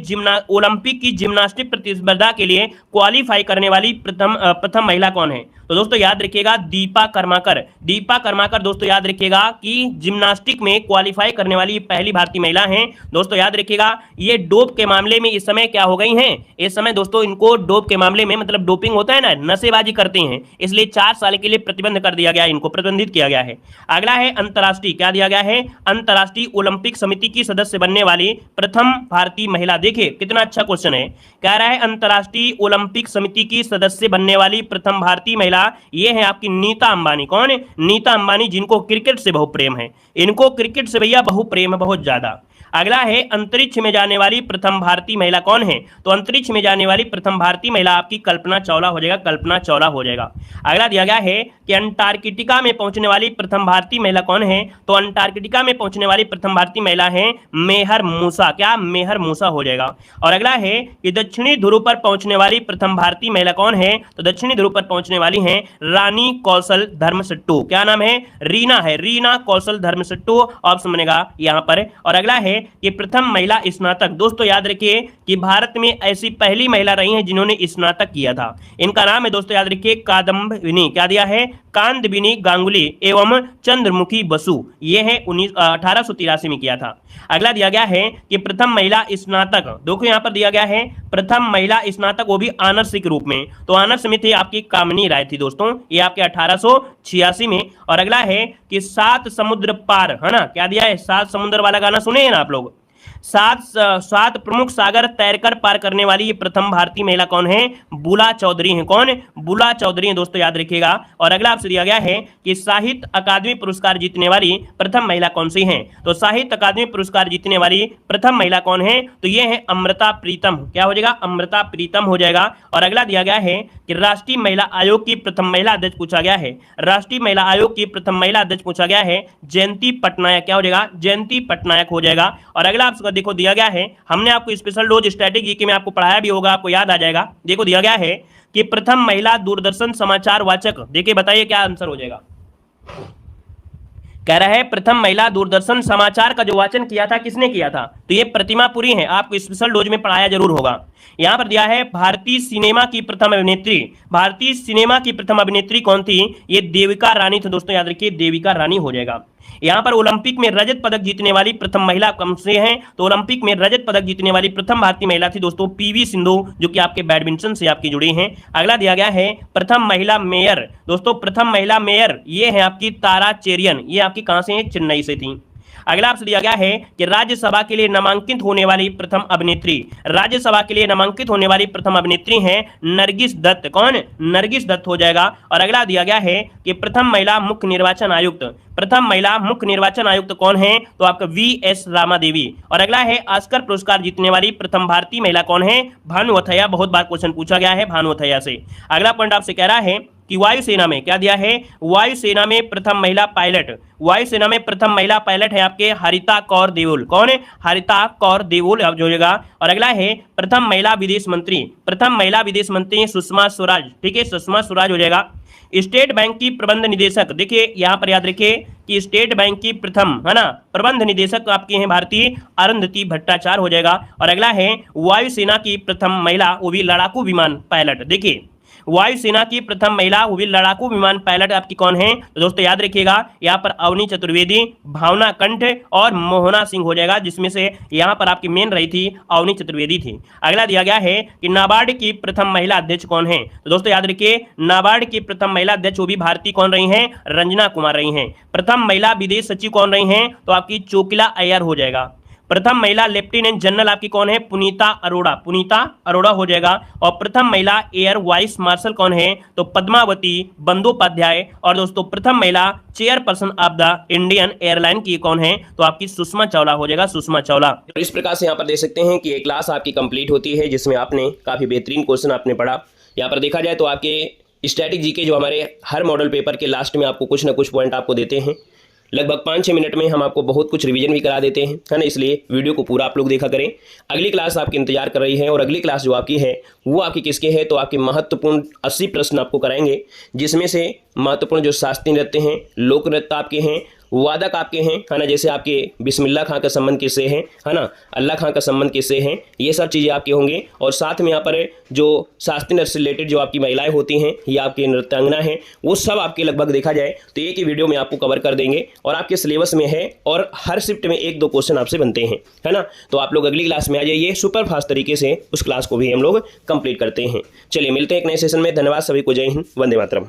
A: ओलंपिक की जिम्नास्टिक प्रतिस्पर्धा के लिए क्वालिफाई करने वाली प्रथम महिला कौन है? तो दोस्तों याद रखिएगा दीपा कर्माकर, दीपा कर्माकर दोस्तों याद रखिएगा कि जिम्नास्टिक में क्वालिफाई करने वाली पहली भारतीय महिला हैं। दोस्तों याद रखिएगा ये डोप के मामले में इस समय क्या हो गई हैं? इस समय दोस्तों इनको डोप के मामले में, मतलब डोपिंग होता है ना, नशेबाजी करते हैं, इसलिए 4 साल के लिए प्रतिबंध कर दिया गया है, इनको प्रतिबंधित किया गया है। अगला है अंतर्राष्ट्रीय, क्या दिया गया है? अंतर्राष्ट्रीय ओलंपिक समिति की सदस्य बनने वाली प्रथम भारतीय महिला। देखिए कितना अच्छा क्वेश्चन है, कह रहा है अंतर्राष्ट्रीय ओलंपिक समिति की सदस्य बनने वाली प्रथम भारतीय महिला ये है आपकी नीता अंबानी। कौन है? नीता अंबानी, जिनको क्रिकेट से बहुत प्रेम है, इनको क्रिकेट से भैया बहुत प्रेम है, बहुत ज्यादा। अगला है अंतरिक्ष में जाने वाली प्रथम भारतीय महिला कौन है? तो अंतरिक्ष में जाने वाली प्रथम भारतीय महिला आपकी कल्पना चावला हो जाएगा, कल्पना चावला हो जाएगा। अगला दिया गया है कि अंटार्कटिका में पहुंचने वाली प्रथम भारतीय महिला कौन है? तो अंटार्कटिका में पहुंचने वाली प्रथम भारतीय महिला है मेहर मूसा, क्या? मेहर मूसा हो जाएगा। और अगला है कि दक्षिणी ध्रुव पर पहुंचने वाली प्रथम भारतीय महिला कौन है? तो दक्षिणी ध्रुव पर पहुंचने वाली है रानी कौशल धर्मसट्टू, क्या नाम है? रीना है, रीना कौशल धर्मसट्टू ऑप्शन बनेगा यहां पर। और अगला है कि प्रथम महिला स्नातक, दोस्तों याद रखिए कि भारत में ऐसी पहली महिला रही हैं जिन्होंने स्नातक किया था, इनका नाम है दोस्तों याद रखिए कादम्बिनी, क्या दिया है? कांदबिनी गांगुली एवं चंद्रमुखी बसु, ये है 1883 में किया था। अगला दिया गया है कि प्रथम महिला स्नातक, देखो यहां पर दिया गया है प्रथम महिला स्नातक, वो भी आनर्स के रूप में, तो आनर्स में थे आपकी कामिनी राय थी दोस्तों, ये आपके 1886 में। और अगला है कि 7 समुद्र पार, है ना, क्या दिया है? 7 समुद्र वाला गाना सुने हैं ना आप लोग? सात प्रमुख सागर तैरकर पार करने वाली ये प्रथम भारतीय महिला कौन है? बुला चौधरी है। कौन? बुला चौधरी है दोस्तों, याद रखिएगा। और अगला आपसे दिया गया है कि साहित्य अकादमी पुरस्कार जीतने वाली प्रथम महिला कौन सी है? तो साहित्य अकादमी पुरस्कार जीतने वाली प्रथम महिला कौन है? तो ये है अमृता प्रीतम। क्या हो जाएगा? अमृता प्रीतम हो जाएगा। और अगला दिया गया है कि राष्ट्रीय महिला आयोग की प्रथम महिला अध्यक्ष पूछा गया है। राष्ट्रीय महिला आयोग की प्रथम महिला अध्यक्ष पूछा गया है जयंती पटनायक। क्या हो जाएगा? जयंती पटनायक हो जाएगा। और अगला आपको देखो दिया गया है, हमने आपको स्पेशल डोज स्ट्रेटेजी के में आपको पढ़ाया भी होगा, आपको याद आ जाएगा। देखो दिया गया है कि प्रथम महिला दूरदर्शन समाचार वाचक। देखिए बताइए क्या आंसर हो जाएगा। कह रहा है प्रथम महिला दूरदर्शन समाचार का जो वाचन किया था किसने किया था? तो ये प्रतिमा पुरी है, आपको स्पेशल डोज में पढ़ाया जरूर होगा। यहां पर दिया है भारतीय सिनेमा की प्रथम अभिनेत्री। भारतीय सिनेमा की प्रथम अभिनेत्री कौन थी? ये देविका रानी थी दोस्तों, याद रखिए देविका रानी हो जाएगा। यहां पर ओलंपिक में रजत पदक जीतने वाली प्रथम महिला कौन से हैं? तो ओलंपिक में रजत पदक जीतने वाली प्रथम भारतीय महिला थी दोस्तों पीवी सिंधु, जो कि आपके बैडमिंटन से आपकी जुड़ी हैं। अगला दिया गया है प्रथम महिला मेयर। दोस्तों प्रथम महिला मेयर ये है आपकी तारा चेरियन, ये आपकी कहां से है? चेन्नई से थी। अगला आपसे दिया गया है कि राज्यसभा के लिए नामांकित होने वाली प्रथम अभिनेत्री। राज्यसभा के लिए नामांकित होने वाली प्रथम अभिनेत्री हैं नरगिस दत्त। कौन? नरगिस दत्त हो जाएगा। और अगला दिया गया है कि प्रथम महिला मुख्य निर्वाचन आयुक्त। प्रथम महिला मुख्य निर्वाचन आयुक्त कौन है? तो आपका वी.एस. रामा देवी। और अगला है ऑस्कर पुरस्कार जीतने वाली प्रथम भारतीय महिला कौन है? भानु अथैया। बहुत बार क्वेश्चन पूछा गया है भानु अथैया से। अगला पॉइंट आपसे कह रहा है कि वायुसेना में क्या दिया है? वायुसेना में प्रथम महिला पायलट। वायुसेना में प्रथम महिला पायलट है आपके हरिता कौर देओल। कौन है? हरिता कौर देओल अब जोड़ेगा। और अगला है प्रथम महिला विदेश मंत्री। प्रथम महिला विदेश मंत्री सुषमा स्वराज। ठीक है, सुषमा स्वराज हो जाएगा। स्टेट बैंक की प्रबंध निदेशक, देखिए यहां पर याद रखिए कि स्टेट बैंक की प्रथम है ना प्रबंध निदेशक आपके हैं भारतीय अरुंधति भट्टाचार्य हो जाएगा। और अगला है वायुसेना की प्रथम महिला, वो भी लड़ाकू विमान पायलट। देखिए वायुसेना की प्रथम महिला वो भी लड़ाकू विमान पायलट आपकी कौन है? तो दोस्तों याद रखिएगा यहाँ पर अवनी चतुर्वेदी, भावना कंठ और मोहना सिंह हो जाएगा, जिसमें से यहाँ पर आपकी मेन रही थी अवनी चतुर्वेदी थी। अगला दिया गया है कि नाबार्ड की प्रथम महिला अध्यक्ष कौन है? तो दोस्तों याद रखिए नाबार्ड की प्रथम महिला अध्यक्ष वो भी भारतीय कौन रही हैं? रंजना कुमार रही हैं। प्रथम महिला विदेश सचिव कौन रही हैं? तो आपकी चोकिला अय्यर हो जाएगा। प्रथम महिला लेफ्टिनेंट जनरल आपकी कौन है? पुनीता अरोड़ा। पुनीता अरोड़ा हो जाएगा। और प्रथम महिला एयर वाइस मार्शल कौन है? तो पद्मावती बंदोपाध्याय। और दोस्तों प्रथम महिला chairperson of the Indian airline की कौन है? तो आपकी सुषमा चावला हो जाएगा, सुषमा चावला। इस प्रकार से यहाँ पर देख सकते हैं कि एक क्लास आपकी कंप्लीट होती है, जिसमें आपने काफी बेहतरीन क्वेश्चन आपने पढ़ा। यहाँ पर देखा जाए तो आपके स्टैटिक जीके जो हमारे हर मॉडल पेपर के लास्ट में आपको कुछ ना कुछ पॉइंट आपको देते हैं। लगभग 5-6 मिनट में हम आपको बहुत कुछ रिवीजन भी करा देते हैं, है ना। इसलिए वीडियो को पूरा आप लोग देखा करें। अगली क्लास आपकी इंतजार कर रही है, और अगली क्लास जो आपकी है वो आपकी किसके है? तो आपके महत्वपूर्ण 80 प्रश्न आपको कराएंगे, जिसमें से महत्वपूर्ण जो शास्त्रीय नृत्य हैं, लोक नृत्य आपके हैं, वादक आपके हैं, है ना। जैसे आपके बिस्मिल्लाह खां का संबंध किससे है ना, अल्लाह खां का संबंध किससे है, ये सब चीज़ें आपके होंगे। और साथ में यहाँ पर जो शास्त्रीय नृत्य से रिलेटेड जो आपकी महिलाएं होती हैं या आपके नृत्यांगना हैं, वो सब आपके लगभग देखा जाए तो एक ही वीडियो में आपको कवर कर देंगे, और आपके सिलेबस में है, और हर शिफ्ट में 1-2 क्वेश्चन आपसे बनते हैं, है ना। तो आप लोग अगली क्लास में आ जाइए, सुपर फास्ट तरीके से उस क्लास को भी हम लोग कंप्लीट करते हैं। चलिए मिलते हैं एक नए सेशन में। धन्यवाद सभी को, जय हिंद, वंदे मातरम।